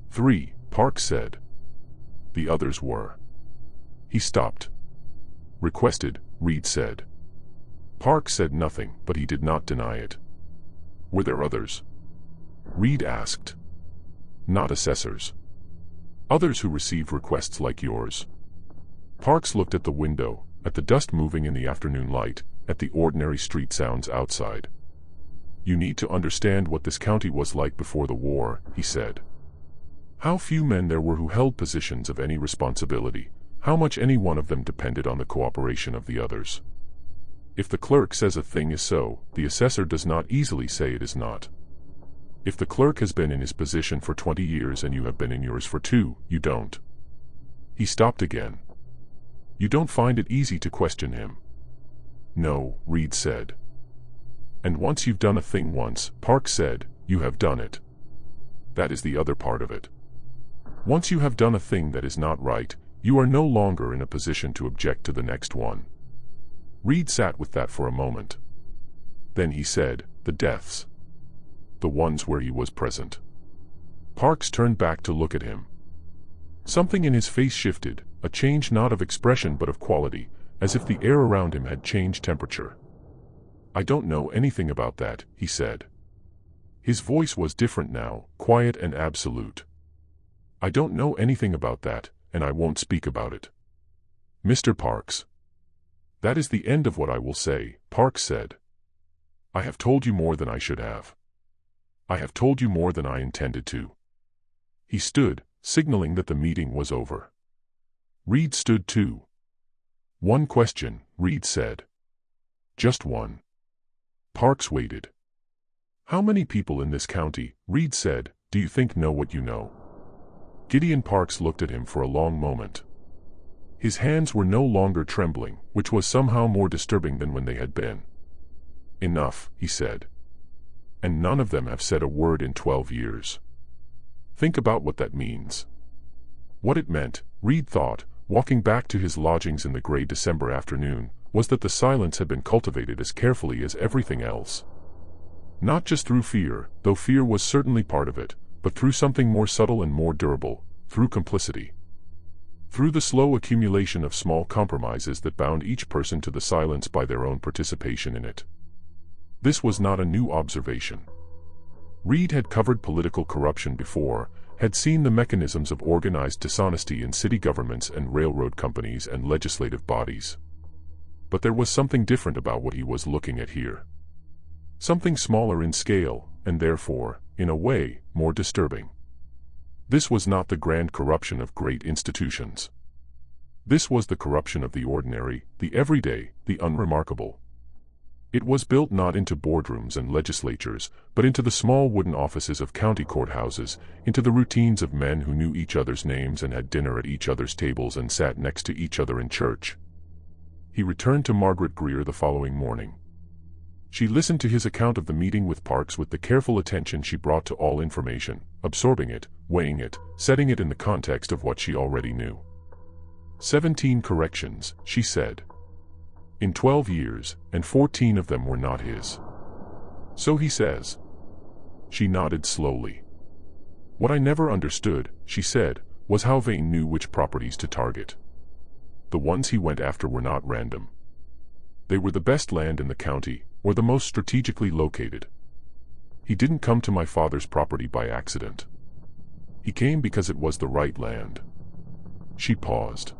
3, Parks said. "The others were." He stopped. "Requested," Reed said. Parks said nothing, but he did not deny it. "Were there others?" Reed asked. "Not assessors. Others who received requests like yours." Parks looked at the window, at the dust moving in the afternoon light, at the ordinary street sounds outside. You need to understand what this county was like before the war, he said. How few men there were who held positions of any responsibility, how much any one of them depended on the cooperation of the others. If the clerk says a thing is so, the assessor does not easily say it is not. If the clerk has been in his position for 20 years and you have been in yours for 2, you don't. He stopped again. You don't find it easy to question him. No, Reed said. And once you've done a thing once, Parks said, you have done it. That is the other part of it. Once you have done a thing that is not right, you are no longer in a position to object to the next one. Reed sat with that for a moment. Then he said, the deaths. The ones where he was present. Parks turned back to look at him. Something in his face shifted, a change not of expression but of quality, as if the air around him had changed temperature. I don't know anything about that, he said. His voice was different now, quiet and absolute. I don't know anything about that, and I won't speak about it. Mr. Parks. That is the end of what I will say, Parks said. I have told you more than I should have. I have told you more than I intended to. He stood, signaling that the meeting was over. Reed stood too. One question, Reed said. Just one. Parks waited. How many people in this county, Reed said, do you think know what you know? Gideon Parks looked at him for a long moment. His hands were no longer trembling, which was somehow more disturbing than when they had been. Enough, he said. And none of them have said a word in 12 years. Think about what that means. What it meant, Reed thought, walking back to his lodgings in the gray December afternoon, was that the silence had been cultivated as carefully as everything else. Not just through fear, though fear was certainly part of it, but through something more subtle and more durable, through complicity. Through the slow accumulation of small compromises that bound each person to the silence by their own participation in it. This was not a new observation. Reed had covered political corruption before, had seen the mechanisms of organized dishonesty in city governments and railroad companies and legislative bodies. But there was something different about what he was looking at here. Something smaller in scale, and therefore, in a way, more disturbing. This was not the grand corruption of great institutions. This was the corruption of the ordinary, the everyday, the unremarkable. It was built not into boardrooms and legislatures, but into the small wooden offices of county courthouses, into the routines of men who knew each other's names and had dinner at each other's tables and sat next to each other in church. He returned to Margaret Greer the following morning. She listened to his account of the meeting with Parks with the careful attention she brought to all information, absorbing it, weighing it, setting it in the context of what she already knew. 17 corrections, she said. In 12 years, and 14 of them were not his. So he says. She nodded slowly. What I never understood, she said, was how Vane knew which properties to target. The ones he went after were not random. They were the best land in the county, or the most strategically located. He didn't come to my father's property by accident. He came because it was the right land. She paused.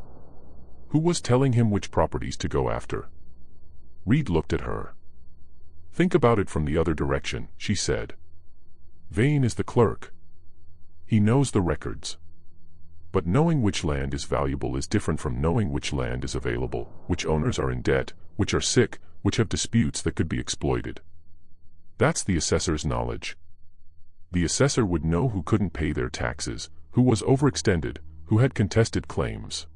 Who was telling him which properties to go after? Reed looked at her. Think about it from the other direction, she said. Vane is the clerk. He knows the records. But knowing which land is valuable is different from knowing which land is available, which owners are in debt, which are sick, which have disputes that could be exploited. That's the assessor's knowledge. The assessor would know who couldn't pay their taxes, who was overextended, who had contested claims.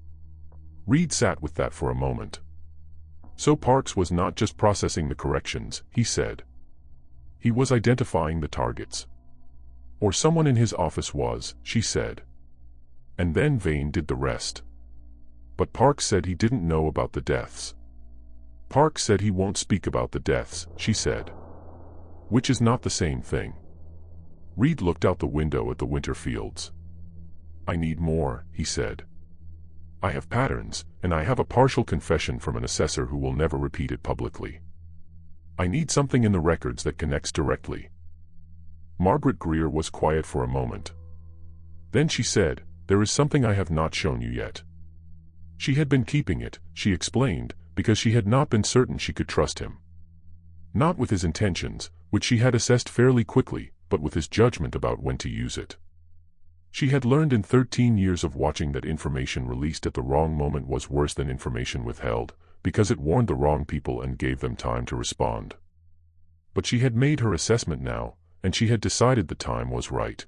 Reed sat with that for a moment. So Parks was not just processing the corrections, he said. He was identifying the targets. Or someone in his office was, she said. And then Vane did the rest. But Parks said he didn't know about the deaths. Parks said he won't speak about the deaths, she said. Which is not the same thing. Reed looked out the window at the winter fields. I need more, he said. I have patterns, and I have a partial confession from an assessor who will never repeat it publicly. I need something in the records that connects directly. Margaret Greer was quiet for a moment. Then she said, there is something I have not shown you yet. She had been keeping it, she explained, because she had not been certain she could trust him. Not with his intentions, which she had assessed fairly quickly, but with his judgment about when to use it. She had learned in 13 years of watching that information released at the wrong moment was worse than information withheld, because it warned the wrong people and gave them time to respond. But she had made her assessment now, and she had decided the time was right.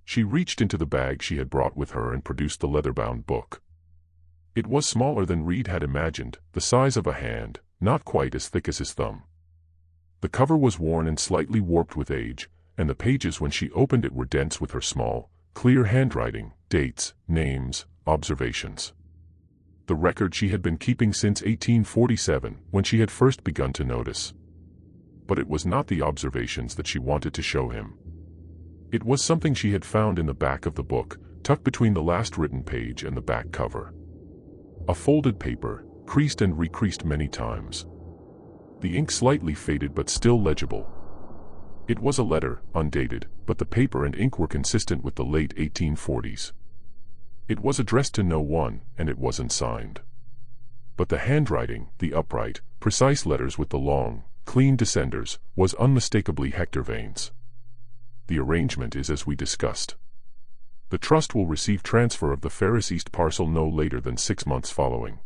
She reached into the bag she had brought with her and produced the leather-bound book. It was smaller than Reed had imagined, the size of a hand, not quite as thick as his thumb. The cover was worn and slightly warped with age, and the pages when she opened it were dense with her small, clear handwriting, dates, names, observations. The record she had been keeping since 1847, when she had first begun to notice. But it was not the observations that she wanted to show him. It was something she had found in the back of the book, tucked between the last written page and the back cover. A folded paper, creased and recreased many times. The ink slightly faded but still legible. It was a letter, undated, but the paper and ink were consistent with the late 1840s. It was addressed to no one, and it wasn't signed. But the handwriting, the upright, precise letters with the long, clean descenders, was unmistakably Hector Vane's. The arrangement is as we discussed. The trust will receive transfer of the Ferris East parcel no later than 6 months following.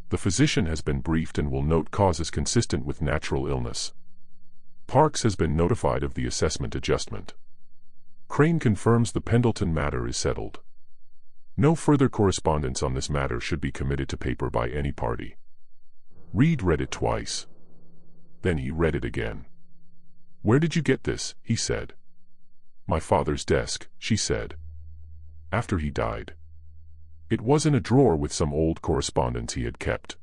The physician has been briefed and will note causes consistent with natural illness. Parks has been notified of the assessment adjustment. Crane confirms the Pendleton matter is settled. No further correspondence on this matter should be committed to paper by any party. Reed read it twice. Then he read it again. "Where did you get this?" he said. "My father's desk," she said. "After he died. It was in a drawer with some old correspondence he had kept.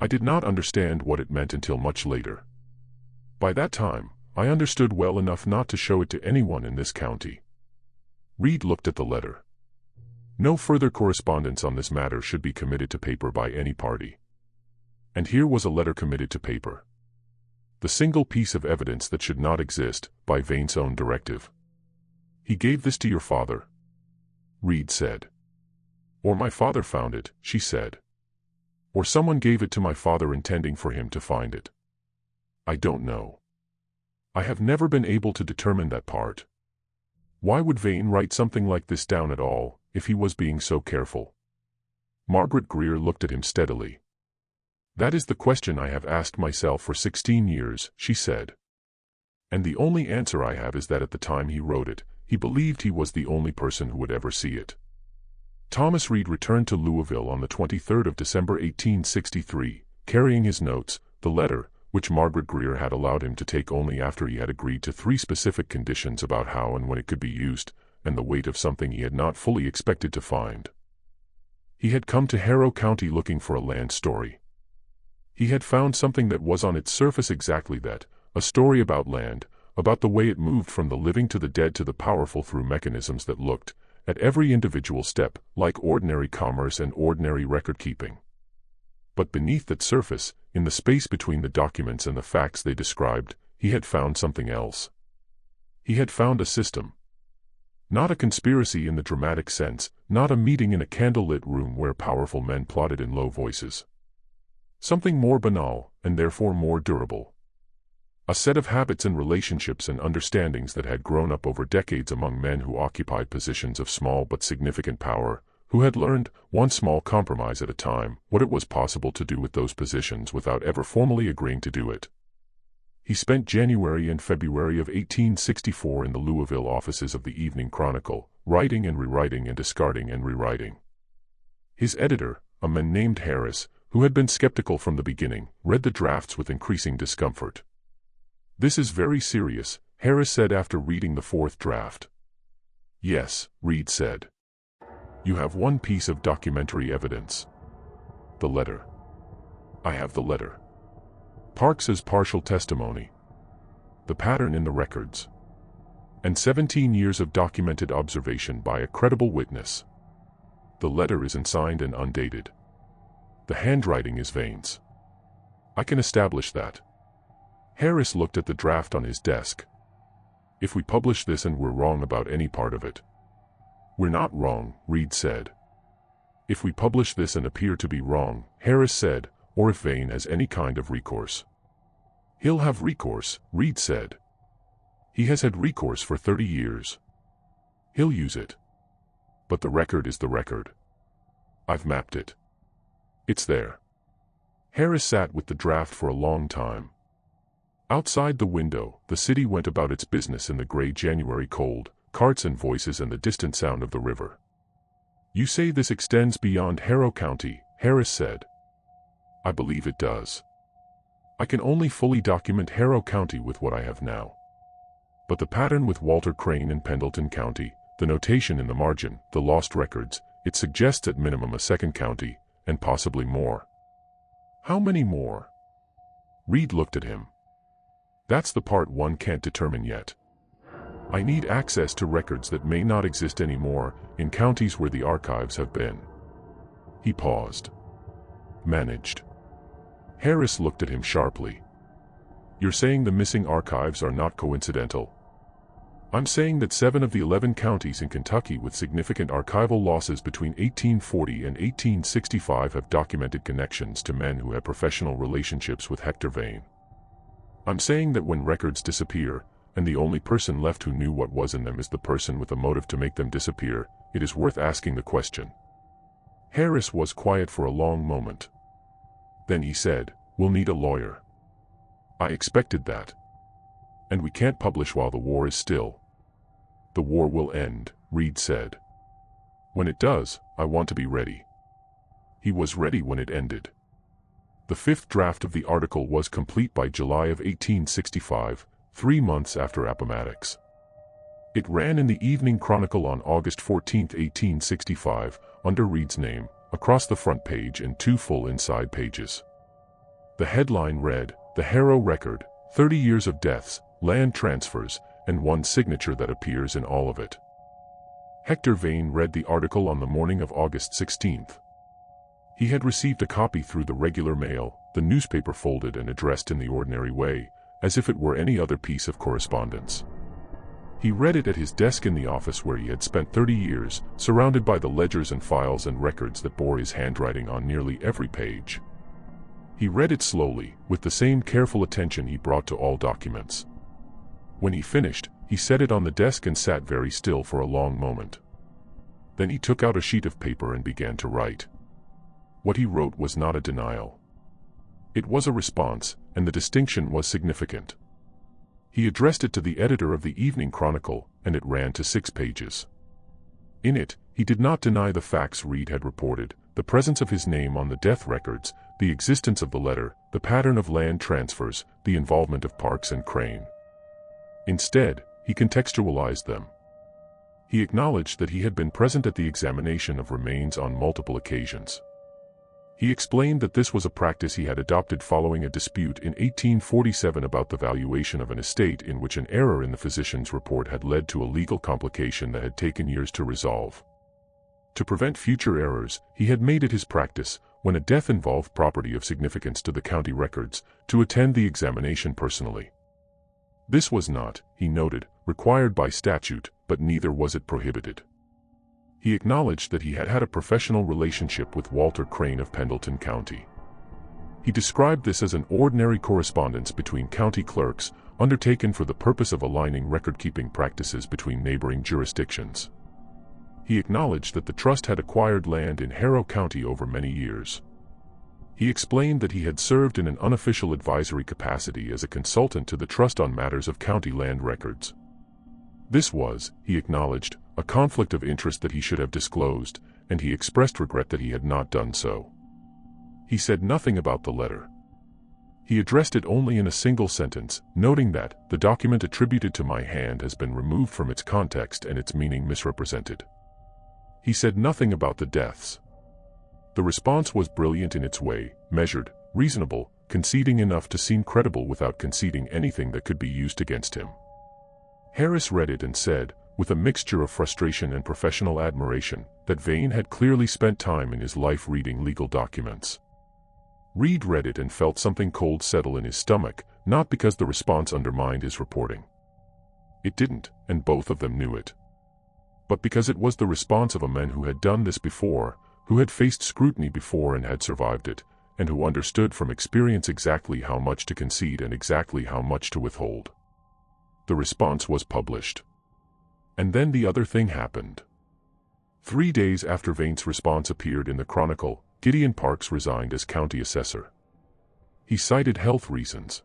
I did not understand what it meant until much later. By that time, I understood well enough not to show it to anyone in this county." Reed looked at the letter. No further correspondence on this matter should be committed to paper by any party. And here was a letter committed to paper. The single piece of evidence that should not exist, by Vane's own directive. "He gave this to your father," Reed said. "Or my father found it," she said. "Or someone gave it to my father intending for him to find it. I don't know. I have never been able to determine that part. Why would Vane write something like this down at all, if he was being so careful?" Margaret Greer looked at him steadily. "That is the question I have asked myself for 16 years, she said. "And the only answer I have is that at the time he wrote it, he believed he was the only person who would ever see it." Thomas Reed returned to Louisville on the 23rd of December 1863, carrying his notes, the letter, which Margaret Greer had allowed him to take only after he had agreed to 3 specific conditions about how and when it could be used, and the weight of something he had not fully expected to find. He had come to Harrow County looking for a land story. He had found something that was on its surface exactly that, a story about land, about the way it moved from the living to the dead to the powerful through mechanisms that looked, at every individual step, like ordinary commerce and ordinary record-keeping. But beneath that surface, in the space between the documents and the facts they described, he had found something else. He had found a system. Not a conspiracy in the dramatic sense, not a meeting in a candlelit room where powerful men plotted in low voices. Something more banal, and therefore more durable. A set of habits and relationships and understandings that had grown up over decades among men who occupied positions of small but significant power, who had learned, one small compromise at a time, what it was possible to do with those positions without ever formally agreeing to do it. He spent January and February of 1864 in the Louisville offices of the Evening Chronicle, writing and rewriting and discarding and rewriting. His editor, a man named Harris, who had been skeptical from the beginning, read the drafts with increasing discomfort. "This is very serious," Harris said after reading the 4th draft. "Yes," Reed said. "You have one piece of documentary evidence. The letter." "I have the letter." "Parks's partial testimony. The pattern in the records. And 17 years of documented observation by a credible witness. The letter is unsigned and undated. The handwriting is Vane's. I can establish that." Harris looked at the draft on his desk. "If we publish this and we're wrong about any part of it." "We're not wrong," Reed said. "If we publish this and appear to be wrong," Harris said, "or if Vane has any kind of recourse." He'll have recourse, Reed said. He has had recourse for 30 years. He'll use it. But the record is the record. I've mapped it. It's there. Harris sat with the draft for a long time. Outside the window, the city went about its business in the gray January cold, carts and voices and the distant sound of the river. You say this extends beyond Harrow County, Harris said. I believe it does. I can only fully document Harrow County with what I have now. But the pattern with Walter Crane in Pendleton County, the notation in the margin, the lost records, it suggests at minimum a second county, and possibly more. How many more? Reed looked at him. That's the part one can't determine yet. I need access to records that may not exist anymore in counties where the archives have been. He paused. Managed. Harris looked at him sharply. You're saying the missing archives are not coincidental? I'm saying that 7 of the 11 counties in Kentucky with significant archival losses between 1840 and 1865 have documented connections to men who had professional relationships with Hector Vane. I'm saying that when records disappear, and the only person left who knew what was in them is the person with a motive to make them disappear, it is worth asking the question. Harris was quiet for a long moment. Then he said, We'll need a lawyer. I expected that. And we can't publish while the war is still. The war will end, Reed said. When it does, I want to be ready. He was ready when it ended. The 5th draft of the article was complete by July of 1865, 3 months after Appomattox. It ran in the Evening Chronicle on August 14, 1865, under Reed's name, across the front page and 2 full inside pages. The headline read, The Harrow Record, 30 Years of Deaths, Land Transfers, and one signature that appears in all of it. Hector Vane read the article on the morning of August 16th. He had received a copy through the regular mail, the newspaper folded and addressed in the ordinary way, as if it were any other piece of correspondence. He read it at his desk in the office where he had spent 30 years, surrounded by the ledgers and files and records that bore his handwriting on nearly every page. He read it slowly, with the same careful attention he brought to all documents. When he finished, he set it on the desk and sat very still for a long moment. Then he took out a sheet of paper and began to write. What he wrote was not a denial. It was a response, and the distinction was significant. He addressed it to the editor of the Evening Chronicle, and it ran to 6 pages. In it, he did not deny the facts Reed had reported, the presence of his name on the death records, the existence of the letter, the pattern of land transfers, the involvement of Parks and Crane. Instead, he contextualized them. He acknowledged that he had been present at the examination of remains on multiple occasions. He explained that this was a practice he had adopted following a dispute in 1847 about the valuation of an estate in which an error in the physician's report had led to a legal complication that had taken years to resolve. To prevent future errors, he had made it his practice, when a death involved property of significance to the county records, to attend the examination personally. This was not, he noted, required by statute, but neither was it prohibited. He acknowledged that he had had a professional relationship with Walter Crane of Pendleton County. He described this as an ordinary correspondence between county clerks, undertaken for the purpose of aligning record-keeping practices between neighboring jurisdictions. He acknowledged that the trust had acquired land in Harrow County over many years. He explained that he had served in an unofficial advisory capacity as a consultant to the trust on matters of county land records. This was, he acknowledged, a conflict of interest that he should have disclosed, and he expressed regret that he had not done so. He said nothing about the letter. He addressed it only in a single sentence, noting that, the document attributed to my hand has been removed from its context and its meaning misrepresented. He said nothing about the deaths. The response was brilliant in its way, measured, reasonable, conceding enough to seem credible without conceding anything that could be used against him. Harris read it and said, with a mixture of frustration and professional admiration, that Vane had clearly spent time in his life reading legal documents. Reed read it and felt something cold settle in his stomach, not because the response undermined his reporting. It didn't, and both of them knew it. But because it was the response of a man who had done this before, who had faced scrutiny before and had survived it, and who understood from experience exactly how much to concede and exactly how much to withhold. The response was published. And then the other thing happened. 3 days after Vane's response appeared in the Chronicle, Gideon Parks resigned as county assessor. He cited health reasons.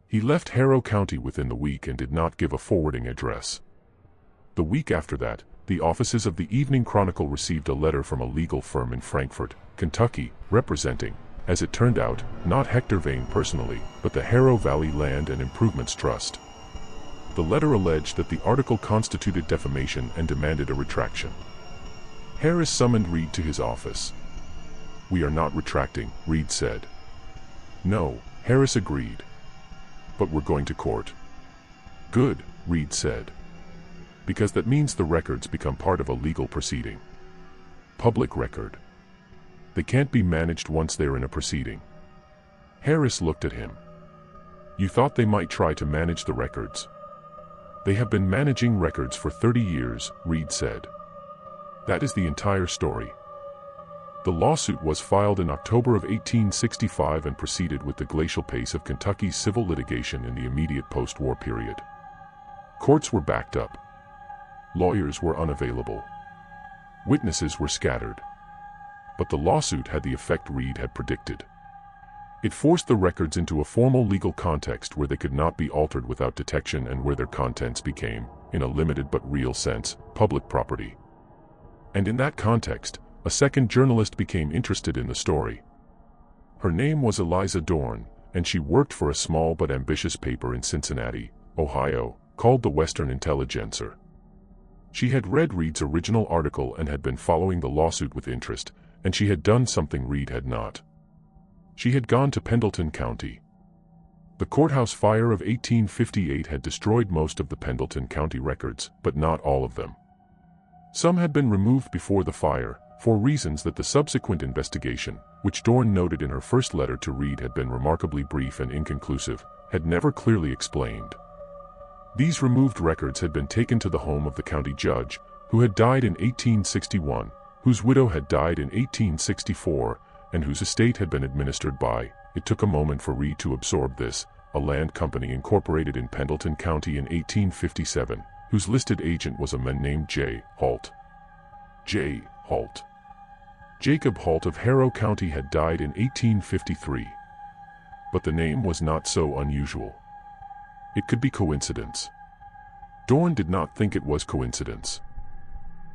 He left Harrow County within the week and did not give a forwarding address. The week after that, the offices of the Evening Chronicle received a letter from a legal firm in Frankfort, Kentucky, representing, as it turned out, not Hector Vane personally, but the Harrow Valley Land and Improvements Trust. The letter alleged that the article constituted defamation and demanded a retraction. Harris summoned Reed to his office. "We are not retracting," Reed said. "No," Harris agreed. "But we're going to court." "Good," Reed said. "Because that means the records become part of a legal proceeding. Public record. They can't be managed once they're in a proceeding." Harris looked at him. "You thought they might try to manage the records?" "They have been managing records for 30 years, Reed said. "That is the entire story." The lawsuit was filed in October of 1865 and proceeded with the glacial pace of Kentucky's civil litigation in the immediate post-war period. Courts were backed up. Lawyers were unavailable. Witnesses were scattered. But the lawsuit had the effect Reed had predicted. It forced the records into a formal legal context where they could not be altered without detection and where their contents became, in a limited but real sense, public property. And in that context, a second journalist became interested in the story. Her name was Eliza Dorn, and she worked for a small but ambitious paper in Cincinnati, Ohio, called the Western Intelligencer. She had read Reed's original article and had been following the lawsuit with interest, and she had done something Reed had not. She had gone to Pendleton County. The courthouse fire of 1858 had destroyed most of the Pendleton County records, but not all of them. Some had been removed before the fire, for reasons that the subsequent investigation, which Dorn noted in her first letter to Reed had been remarkably brief and inconclusive, had never clearly explained. These removed records had been taken to the home of the county judge, who had died in 1861, whose widow had died in 1864, and whose estate had been administered by, it took a moment for Reed to absorb this, a land company incorporated in Pendleton County in 1857, whose listed agent was a man named J. Halt. J. Halt. Jacob Halt of Harrow County had died in 1853. But the name was not so unusual. It could be coincidence. Dorn did not think it was coincidence.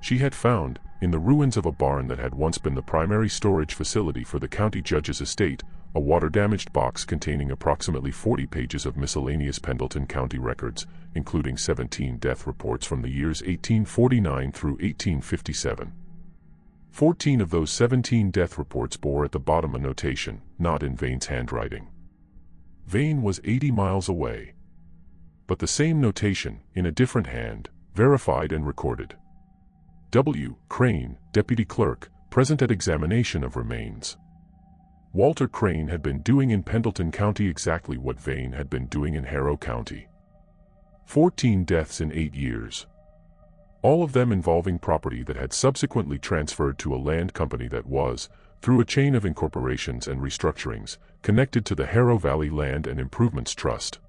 She had found, in the ruins of a barn that had once been the primary storage facility for the county judge's estate, a water-damaged box containing approximately 40 pages of miscellaneous Pendleton County records, including 17 death reports from the years 1849 through 1857. 14 of those 17 death reports bore at the bottom a notation, not in Vane's handwriting. Vane was 80 miles away. But the same notation, in a different hand, verified and recorded. W. Crane, Deputy Clerk, present at examination of remains. Walter Crane had been doing in Pendleton County exactly what Vane had been doing in Harrow County. 14 deaths in 8 years. All of them involving property that had subsequently transferred to a land company that was, through a chain of incorporations and restructurings, connected to the Harrow Valley Land and Improvements Trust.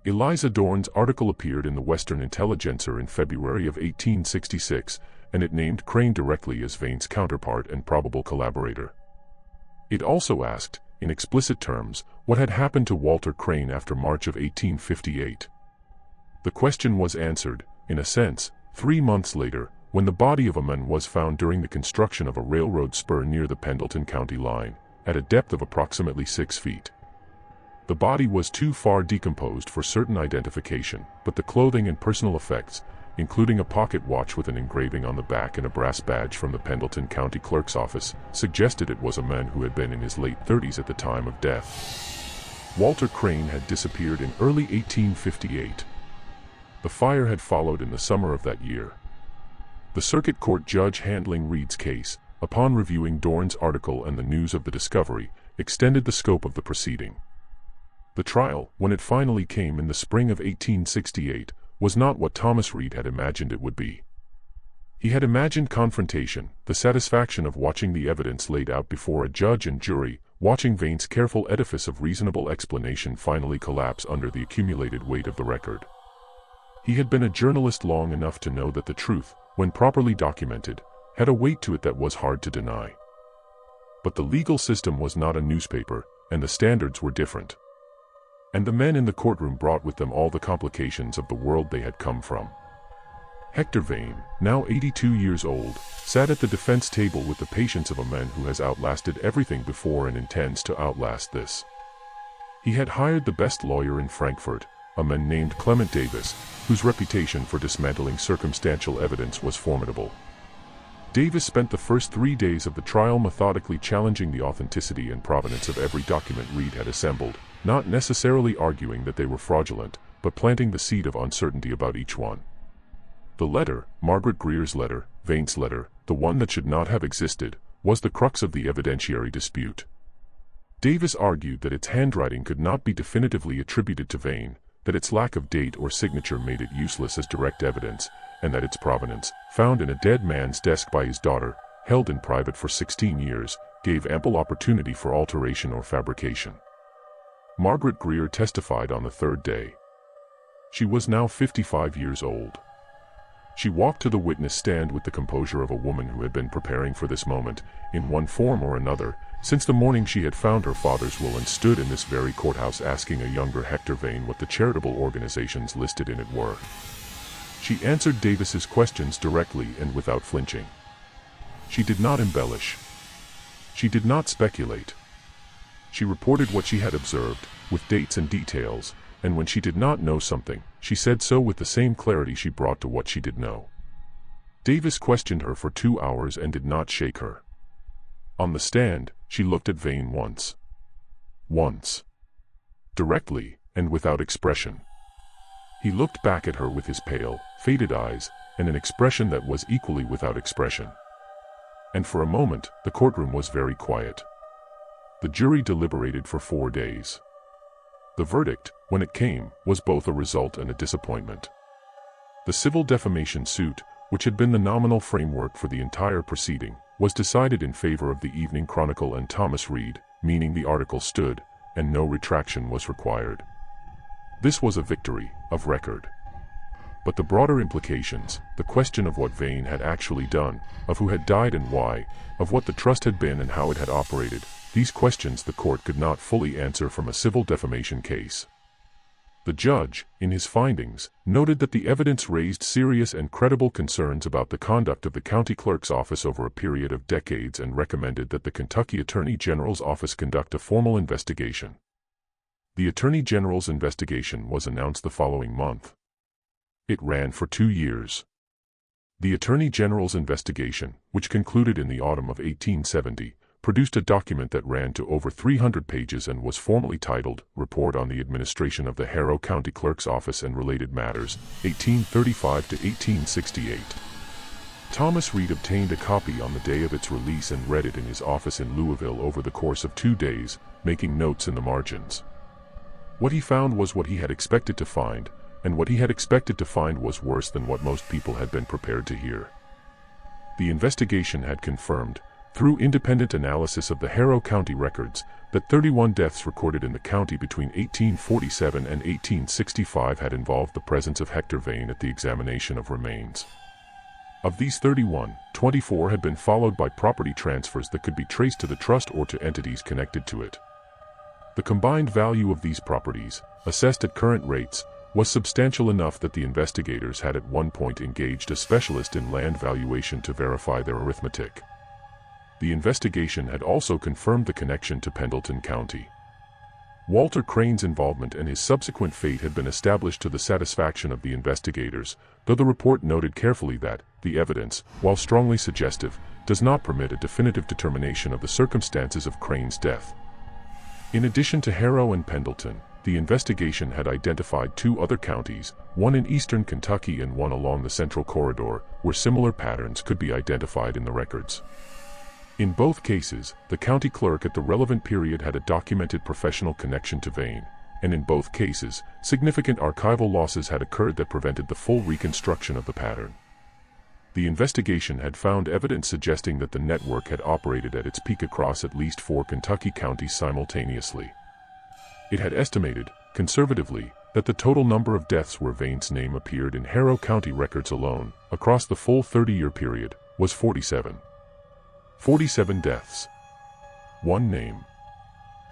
Eliza Dorn's article appeared in the Western Intelligencer in February of 1866, and it named Crane directly as Vane's counterpart and probable collaborator. It also asked, in explicit terms, what had happened to Walter Crane after March of 1858. The question was answered, in a sense, 3 months later, when the body of a man was found during the construction of a railroad spur near the Pendleton County line, at a depth of approximately 6 feet. The body was too far decomposed for certain identification, but the clothing and personal effects, including a pocket watch with an engraving on the back and a brass badge from the Pendleton County Clerk's office, suggested it was a man who had been in his late 30s at the time of death. Walter Crane had disappeared in early 1858. The fire had followed in the summer of that year. The circuit court judge handling Reed's case, upon reviewing Dorn's article and the news of the discovery, extended the scope of the proceeding. The trial, when it finally came in the spring of 1868, was not what Thomas Reed had imagined it would be. He had imagined confrontation, the satisfaction of watching the evidence laid out before a judge and jury, watching Vane's careful edifice of reasonable explanation finally collapse under the accumulated weight of the record. He had been a journalist long enough to know that the truth, when properly documented, had a weight to it that was hard to deny. But the legal system was not a newspaper, and the standards were different. And the men in the courtroom brought with them all the complications of the world they had come from. Hector Vane, now 82 years old, sat at the defense table with the patience of a man who has outlasted everything before and intends to outlast this. He had hired the best lawyer in Frankfurt, a man named Clement Davis, whose reputation for dismantling circumstantial evidence was formidable. Davis spent the first 3 days of the trial methodically challenging the authenticity and provenance of every document Reed had assembled, not necessarily arguing that they were fraudulent, but planting the seed of uncertainty about each one. The letter, Margaret Greer's letter, Vane's letter, the one that should not have existed, was the crux of the evidentiary dispute. Davis argued that its handwriting could not be definitively attributed to Vane, that its lack of date or signature made it useless as direct evidence, and that its provenance, found in a dead man's desk by his daughter, held in private for 16 years, gave ample opportunity for alteration or fabrication. Margaret Greer testified on the third day. She was now 55 years old. She walked to the witness stand with the composure of a woman who had been preparing for this moment, in one form or another, since the morning she had found her father's will, and stood in this very courthouse asking a younger Hector Vane what the charitable organizations listed in it were. She answered Davis's questions directly and without flinching. She did not embellish. She did not speculate. She reported what she had observed, with dates and details, and when she did not know something, she said so with the same clarity she brought to what she did know. Davis questioned her for 2 hours and did not shake her. On the stand, she looked at Vane once. Once. Directly, and without expression. He looked back at her with his pale, faded eyes, and an expression that was equally without expression. And for a moment, the courtroom was very quiet. The jury deliberated for 4 days. The verdict, when it came, was both a result and a disappointment. The civil defamation suit, which had been the nominal framework for the entire proceeding, was decided in favor of the Evening Chronicle and Thomas Reed, meaning the article stood, and no retraction was required. This was a victory, of record. But the broader implications, the question of what Vane had actually done, of who had died and why, of what the trust had been and how it had operated, these questions the court could not fully answer from a civil defamation case. The judge, in his findings, noted that the evidence raised serious and credible concerns about the conduct of the county clerk's office over a period of decades and recommended that the Kentucky Attorney General's office conduct a formal investigation. The Attorney General's investigation was announced the following month. It ran for 2 years. The Attorney General's investigation, which concluded in the autumn of 1870, produced a document that ran to over 300 pages and was formally titled, Report on the Administration of the Harrow County Clerk's Office and Related Matters, 1835 to 1868. Thomas Reed obtained a copy on the day of its release and read it in his office in Louisville over the course of 2 days, making notes in the margins. What he found was what he had expected to find, and what he had expected to find was worse than what most people had been prepared to hear. The investigation had confirmed, through independent analysis of the Harrow County records, that 31 deaths recorded in the county between 1847 and 1865 had involved the presence of Hector Vane at the examination of remains. Of these 31, 24 had been followed by property transfers that could be traced to the trust or to entities connected to it. The combined value of these properties, assessed at current rates, was substantial enough that the investigators had at one point engaged a specialist in land valuation to verify their arithmetic. The investigation had also confirmed the connection to Pendleton County. Walter Crane's involvement and his subsequent fate had been established to the satisfaction of the investigators, though the report noted carefully that the evidence, while strongly suggestive, does not permit a definitive determination of the circumstances of Crane's death. In addition to Harrow and Pendleton, the investigation had identified 2 other counties, one in eastern Kentucky and one along the Central Corridor, where similar patterns could be identified in the records. In both cases, the county clerk at the relevant period had a documented professional connection to Vane, and in both cases, significant archival losses had occurred that prevented the full reconstruction of the pattern. The investigation had found evidence suggesting that the network had operated at its peak across at least 4 Kentucky counties simultaneously. It had estimated, conservatively, that the total number of deaths where Vane's name appeared in Harrow County records alone, across the full 30-year period, was 47. 47 deaths. One name.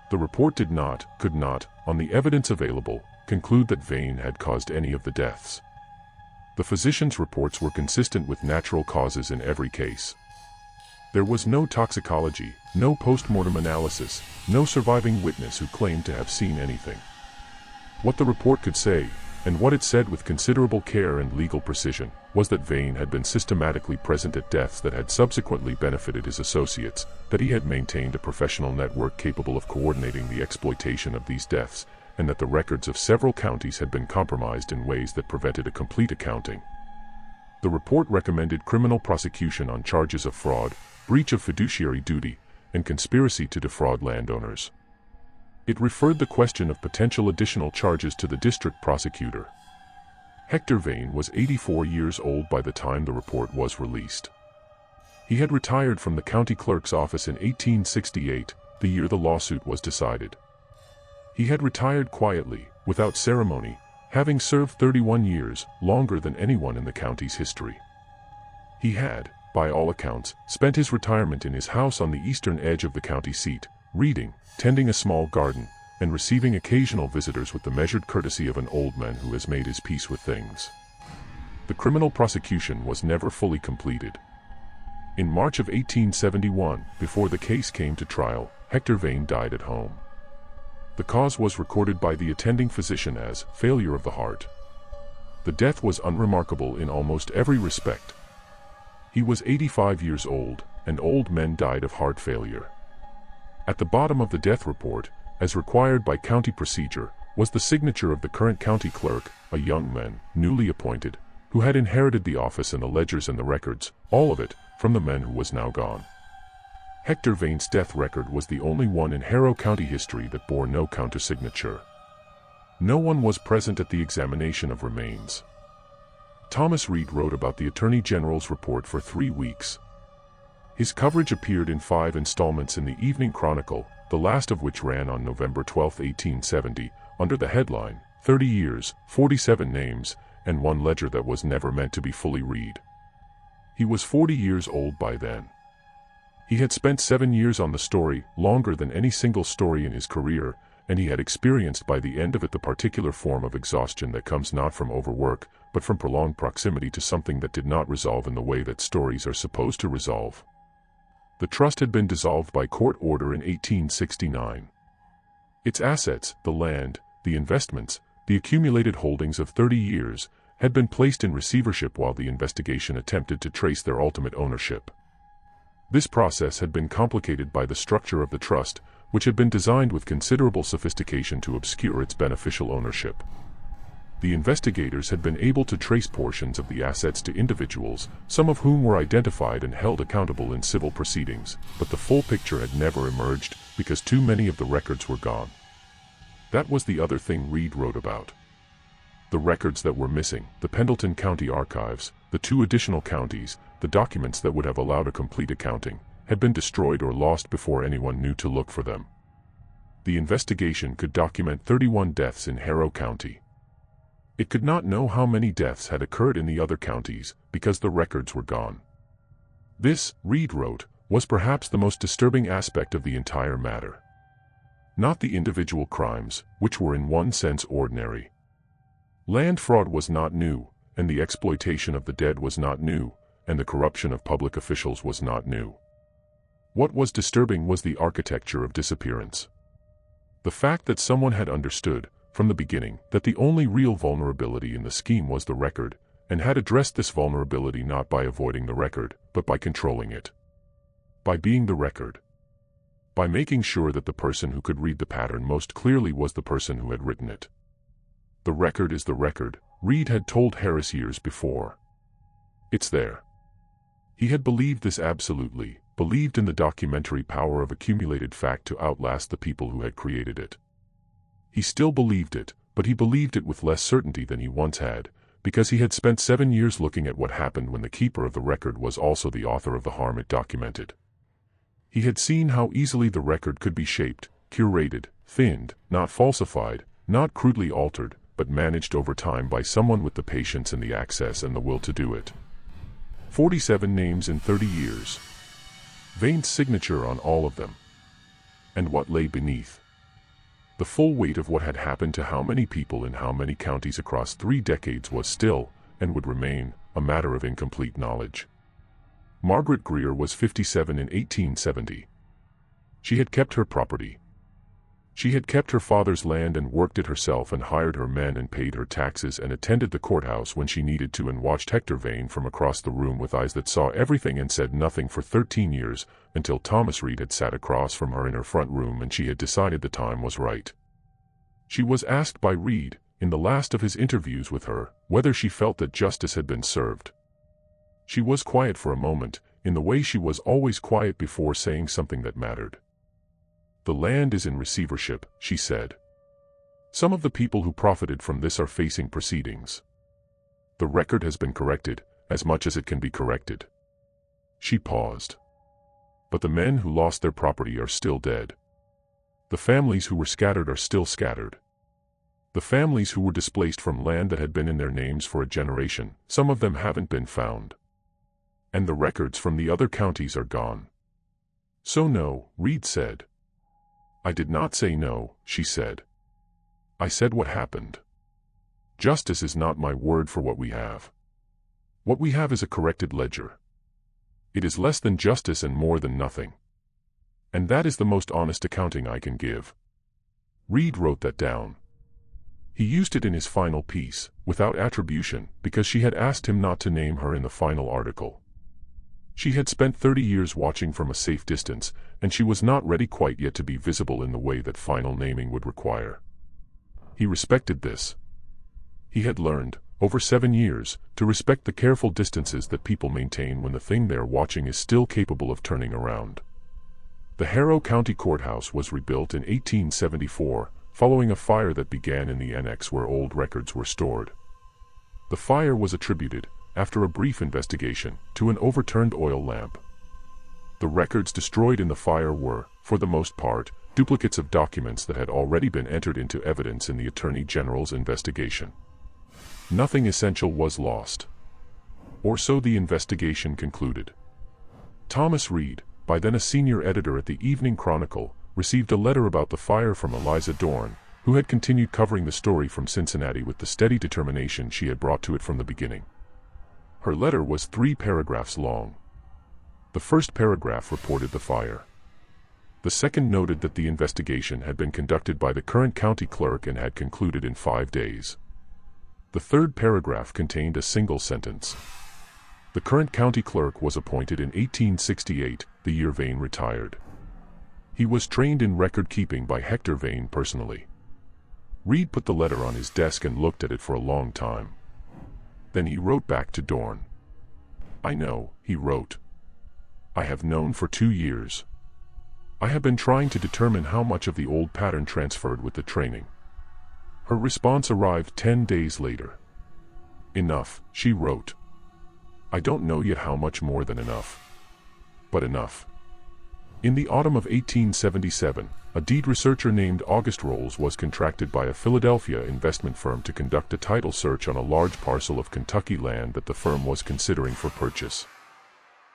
The report could not, on the evidence available, conclude that Vane had caused any of the deaths. The physician's reports were consistent with natural causes in every case. There was no toxicology, no post-mortem analysis, no surviving witness who claimed to have seen anything. What the report could say, and what it said with considerable care and legal precision, was that Vane had been systematically present at deaths that had subsequently benefited his associates, that he had maintained a professional network capable of coordinating the exploitation of these deaths, and that the records of several counties had been compromised in ways that prevented a complete accounting. The report recommended criminal prosecution on charges of fraud, breach of fiduciary duty, and conspiracy to defraud landowners. It referred the question of potential additional charges to the district prosecutor. Hector Vane was 84 years old by the time the report was released. He had retired from the county clerk's office in 1868, the year the lawsuit was decided. He had retired quietly, without ceremony, having served 31 years, longer than anyone in the county's history. He had, by all accounts, spent his retirement in his house on the eastern edge of the county seat, reading, tending a small garden, and receiving occasional visitors with the measured courtesy of an old man who has made his peace with things. The criminal prosecution was never fully completed. In March of 1871, before the case came to trial, Hector Vane died at home. The cause was recorded by the attending physician as failure of the heart. The death was unremarkable in almost every respect. He was 85 years old, and old men died of heart failure. At the bottom of the death report, as required by county procedure, was the signature of the current county clerk, a young man, newly appointed, who had inherited the office and the ledgers and the records, all of it, from the man who was now gone. Hector Vane's death record was the only one in Harrow County history that bore no countersignature. No one was present at the examination of remains. Thomas Reed wrote about the Attorney General's report for 3 weeks. His coverage appeared in 5 installments in the Evening Chronicle, the last of which ran on November 12, 1870, under the headline, 30 Years, 47 Names, and One Ledger That Was Never Meant to Be Fully Read. He was 40 years old by then. He had spent 7 years on the story, longer than any single story in his career, and he had experienced by the end of it the particular form of exhaustion that comes not from overwork, but from prolonged proximity to something that did not resolve in the way that stories are supposed to resolve. The trust had been dissolved by court order in 1869. Its assets, the land, the investments, the accumulated holdings of 30 years, had been placed in receivership while the investigation attempted to trace their ultimate ownership. This process had been complicated by the structure of the trust, which had been designed with considerable sophistication to obscure its beneficial ownership. The investigators had been able to trace portions of the assets to individuals, some of whom were identified and held accountable in civil proceedings, but the full picture had never emerged because too many of the records were gone. That was the other thing Reed wrote about. The records that were missing, the Pendleton County archives, the 2 additional counties, the documents that would have allowed a complete accounting, had been destroyed or lost before anyone knew to look for them. The investigation could document 31 deaths in Harrow County. It could not know how many deaths had occurred in the other counties, because the records were gone. This, Reed wrote, was perhaps the most disturbing aspect of the entire matter. Not the individual crimes, which were in one sense ordinary. Land fraud was not new, and the exploitation of the dead was not new, and the corruption of public officials was not new. What was disturbing was the architecture of disappearance. The fact that someone had understood, from the beginning, that the only real vulnerability in the scheme was the record, and had addressed this vulnerability not by avoiding the record, but by controlling it. By being the record. By making sure that the person who could read the pattern most clearly was the person who had written it. The record is the record, Reed had told Harris years before. It's there. He had believed this absolutely, believed in the documentary power of accumulated fact to outlast the people who had created it. He still believed it, but he believed it with less certainty than he once had, because he had spent 7 years looking at what happened when the keeper of the record was also the author of the harm it documented. He had seen how easily the record could be shaped, curated, thinned, not falsified, not crudely altered, but managed over time by someone with the patience and the access and the will to do it. 47 names in 30 years. Vane's signature on all of them. And what lay beneath? The full weight of what had happened to how many people in how many counties across 3 decades was still, and would remain, a matter of incomplete knowledge. Margaret Greer was 57 in 1870. She had kept her property. She had kept her father's land and worked it herself and hired her men and paid her taxes and attended the courthouse when she needed to and watched Hector Vane from across the room with eyes that saw everything and said nothing for 13 years, until Thomas Reed had sat across from her in her front room and she had decided the time was right. She was asked by Reed, in the last of his interviews with her, whether she felt that justice had been served. She was quiet for a moment, in the way she was always quiet before saying something that mattered. "The land is in receivership," she said. "Some of the people who profited from this are facing proceedings. The record has been corrected, as much as it can be corrected." She paused. "But the men who lost their property are still dead. The families who were scattered are still scattered. The families who were displaced from land that had been in their names for a generation, some of them haven't been found. And the records from the other counties are gone." "So no," Reed said. "I did not say no," she said. "I said what happened. Justice is not my word for what we have. What we have is a corrected ledger. It is less than justice and more than nothing. And that is the most honest accounting I can give." Reed wrote that down. He used it in his final piece, without attribution, because she had asked him not to name her in the final article. She had spent 30 years watching from a safe distance, and she was not ready quite yet to be visible in the way that final naming would require. He respected this. He had learned, over 7 years, to respect the careful distances that people maintain when the thing they are watching is still capable of turning around. The Harrow County Courthouse was rebuilt in 1874, following a fire that began in the annex where old records were stored. The fire was attributed, after a brief investigation, to an overturned oil lamp. The records destroyed in the fire were, for the most part, duplicates of documents that had already been entered into evidence in the Attorney General's investigation. Nothing essential was lost. Or so the investigation concluded. Thomas Reed, by then a senior editor at the Evening Chronicle, received a letter about the fire from Eliza Dorn, who had continued covering the story from Cincinnati with the steady determination she had brought to it from the beginning. Her letter was 3 paragraphs long. The first paragraph reported the fire. The second noted that the investigation had been conducted by the current county clerk and had concluded in 5 days. The third paragraph contained a single sentence. The current county clerk was appointed in 1868, the year Vane retired. He was trained in record-keeping by Hector Vane personally. Reed put the letter on his desk and looked at it for a long time. Then he wrote back to Dorn. "I know," he wrote. "I have known for 2 years. I have been trying to determine how much of the old pattern transferred with the training." Her response arrived 10 days later. "Enough," she wrote. "I don't know yet how much more than enough. But enough." In the autumn of 1877, a deed researcher named August Rolls was contracted by a Philadelphia investment firm to conduct a title search on a large parcel of Kentucky land that the firm was considering for purchase.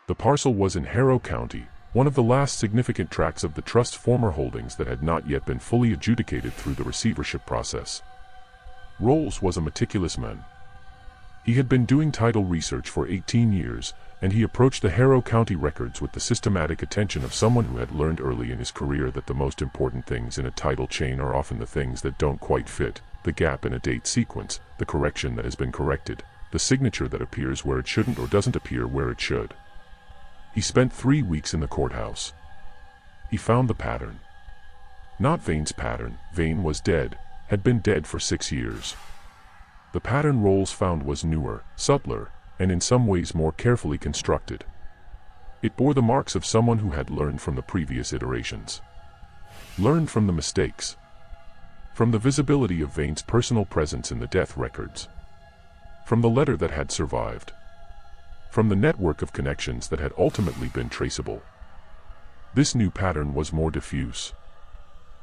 The parcel was in Harrow County, one of the last significant tracts of the trust's former holdings that had not yet been fully adjudicated through the receivership process. Rolls was a meticulous man. He had been doing title research for 18 years, and he approached the Harrow County records with the systematic attention of someone who had learned early in his career that the most important things in a title chain are often the things that don't quite fit, the gap in a date sequence, the correction that has been corrected, the signature that appears where it shouldn't or doesn't appear where it should. He spent 3 weeks in the courthouse. He found the pattern. Not Vane's pattern. Vane was dead, had been dead for 6 years. The pattern Rolls found was newer, subtler, and in some ways more carefully constructed. It bore the marks of someone who had learned from the previous iterations. Learned from the mistakes. From the visibility of Vane's personal presence in the death records. From the letter that had survived. From the network of connections that had ultimately been traceable. This new pattern was more diffuse.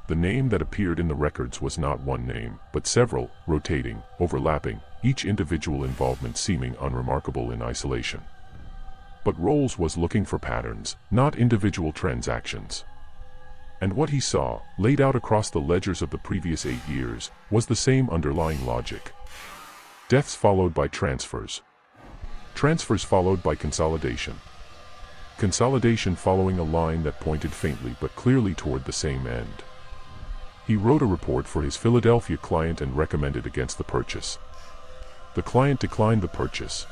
The name that appeared in the records was not one name, but several, rotating, overlapping, each individual involvement seeming unremarkable in isolation. But Rolls was looking for patterns, not individual transactions. And what he saw, laid out across the ledgers of the previous 8 years, was the same underlying logic. Deaths followed by transfers. Transfers followed by consolidation. Consolidation following a line that pointed faintly but clearly toward the same end. He wrote a report for his Philadelphia client and recommended against the purchase. The client declined the purchase.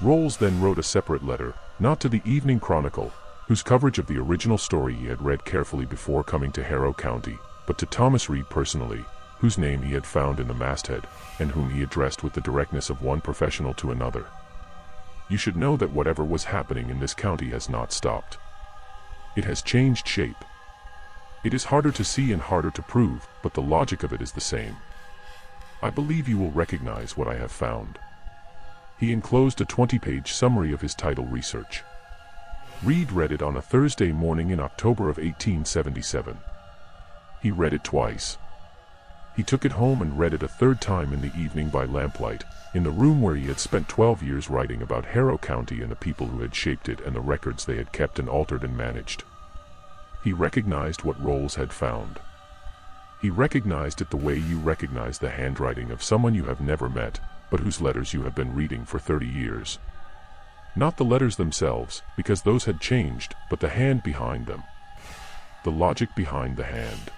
Rolls then wrote a separate letter, not to the Evening Chronicle, whose coverage of the original story he had read carefully before coming to Harrow County, but to Thomas Reed personally, whose name he had found in the masthead, and whom he addressed with the directness of one professional to another. You should know that whatever was happening in this county has not stopped. It has changed shape. It is harder to see and harder to prove, but the logic of it is the same. I believe you will recognize what I have found. He enclosed a 20-page summary of his title research. Reed read it on a Thursday morning in October of 1877. He read it twice. He took it home and read it a third time in the evening by lamplight, in the room where he had spent 12 years writing about Harrow County and the people who had shaped it and the records they had kept and altered and managed. He recognized what Rolls had found. He recognized it the way you recognize the handwriting of someone you have never met, but whose letters you have been reading for 30 years. Not the letters themselves, because those had changed, but the hand behind them. The logic behind the hand.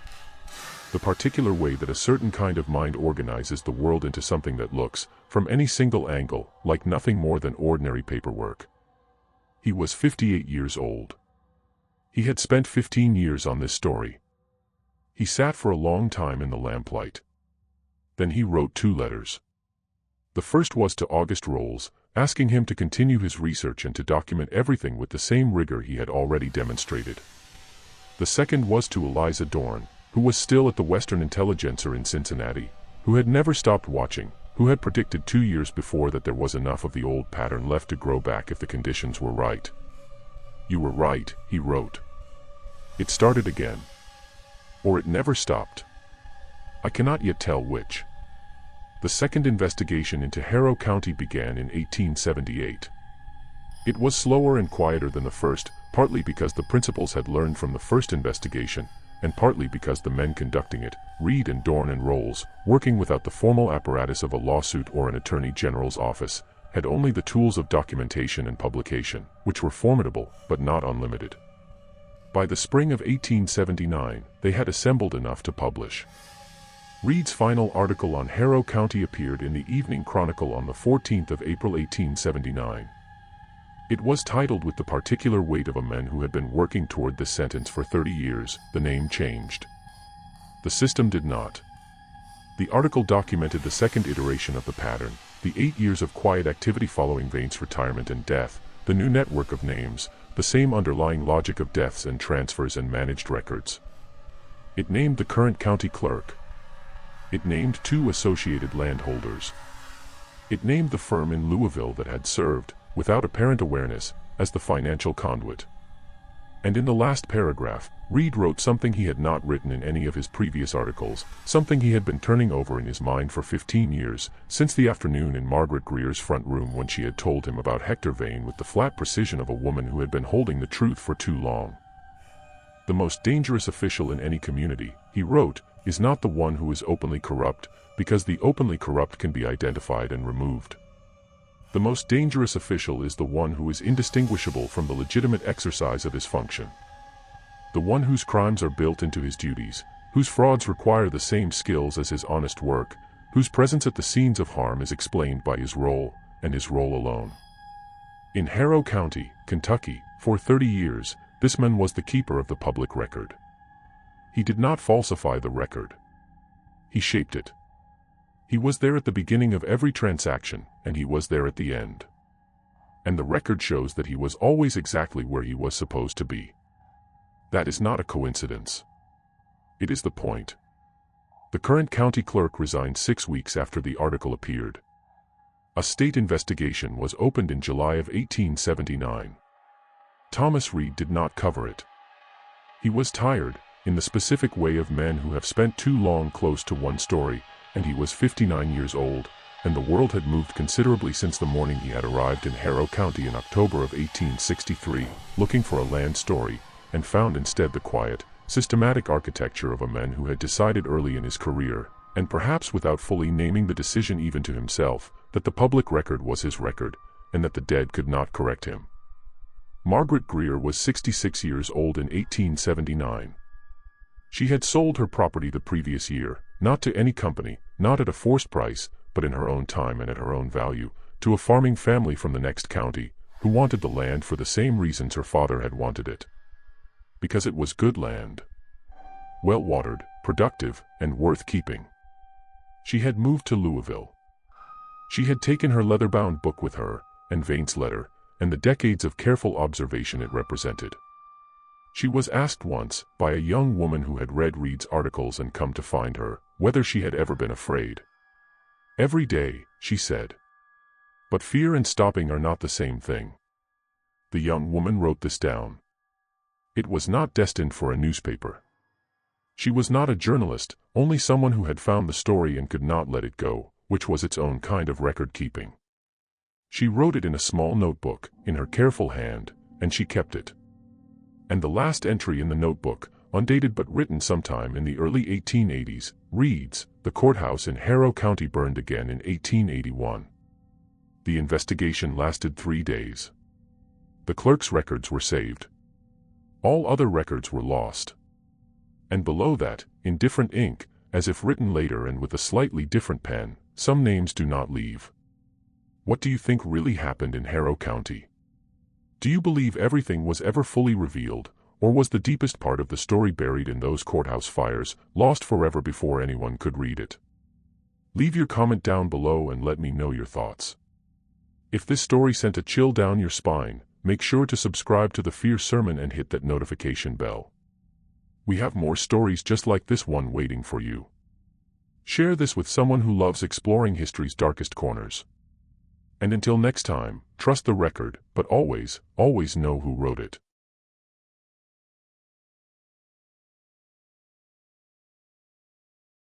The particular way that a certain kind of mind organizes the world into something that looks, from any single angle, like nothing more than ordinary paperwork. He was 58 years old. He had spent 15 years on this story. He sat for a long time in the lamplight. Then he wrote 2 letters. The first was to August Rolls, asking him to continue his research and to document everything with the same rigor he had already demonstrated. The second was to Eliza Dorn, who was still at the Western Intelligencer in Cincinnati, who had never stopped watching, who had predicted 2 years before that there was enough of the old pattern left to grow back if the conditions were right. You were right, he wrote. It started again. Or it never stopped. I cannot yet tell which. The second investigation into Harrow County began in 1878. It was slower and quieter than the first, partly because the principals had learned from the first investigation, and partly because the men conducting it, Reed and Dorn and Rolls, working without the formal apparatus of a lawsuit or an attorney general's office, had only the tools of documentation and publication, which were formidable, but not unlimited. By the spring of 1879, they had assembled enough to publish. Reed's final article on Harrow County appeared in the Evening Chronicle on the 14th of April 1879. It was titled with the particular weight of a man who had been working toward this sentence for 30 years. The name changed. The system did not. The article documented the second iteration of the pattern, the 8 years of quiet activity following Vane's retirement and death, the new network of names, the same underlying logic of deaths and transfers and managed records. It named the current county clerk. It named 2 associated landholders. It named the firm in Louisville that had served, without apparent awareness, as the financial conduit. And in the last paragraph, Reed wrote something he had not written in any of his previous articles, something he had been turning over in his mind for 15 years, since the afternoon in Margaret Greer's front room when she had told him about Hector Vane with the flat precision of a woman who had been holding the truth for too long. The most dangerous official in any community, he wrote, is not the one who is openly corrupt, because the openly corrupt can be identified and removed. The most dangerous official is the one who is indistinguishable from the legitimate exercise of his function. The one whose crimes are built into his duties, whose frauds require the same skills as his honest work, whose presence at the scenes of harm is explained by his role, and his role alone. In Harrow County, Kentucky, for 30 years, this man was the keeper of the public record. He did not falsify the record. He shaped it. He was there at the beginning of every transaction, and he was there at the end. And the record shows that he was always exactly where he was supposed to be. That is not a coincidence. It is the point. The current county clerk resigned 6 weeks after the article appeared. A state investigation was opened in July of 1879. Thomas Reed did not cover it. He was tired, in the specific way of men who have spent too long close to one story, and he was 59 years old, and the world had moved considerably since the morning he had arrived in Harrow County in October of 1863, looking for a land story, and found instead the quiet, systematic architecture of a man who had decided early in his career, and perhaps without fully naming the decision even to himself, that the public record was his record, and that the dead could not correct him. Margaret Greer was 66 years old in 1879. She had sold her property the previous year, not to any company, not at a forced price, but in her own time and at her own value, to a farming family from the next county, who wanted the land for the same reasons her father had wanted it. Because it was good land. Well-watered, productive, and worth keeping. She had moved to Louisville. She had taken her leather-bound book with her, and Vane's letter, and the decades of careful observation it represented. She was asked once, by a young woman who had read Reed's articles and come to find her, whether she had ever been afraid. "Every day," she said. "But fear and stopping are not the same thing." The young woman wrote this down. It was not destined for a newspaper. She was not a journalist, only someone who had found the story and could not let it go, which was its own kind of record-keeping. She wrote it in a small notebook, in her careful hand, and she kept it. And the last entry in the notebook, undated but written sometime in the early 1880s, reads, "The courthouse in Harrow County burned again in 1881. The investigation lasted 3 days. The clerk's records were saved. All other records were lost." And below that, in different ink, as if written later and with a slightly different pen, some names do not leave. What do you think really happened in Harrow County? Do you believe everything was ever fully revealed, or was the deepest part of the story buried in those courthouse fires, lost forever before anyone could read it? Leave your comment down below and let me know your thoughts. If this story sent a chill down your spine, make sure to subscribe to the Fear Sermon and hit that notification bell. We have more stories just like this one waiting for you. Share this with someone who loves exploring history's darkest corners. And until next time, trust the record, but always, always know who wrote it.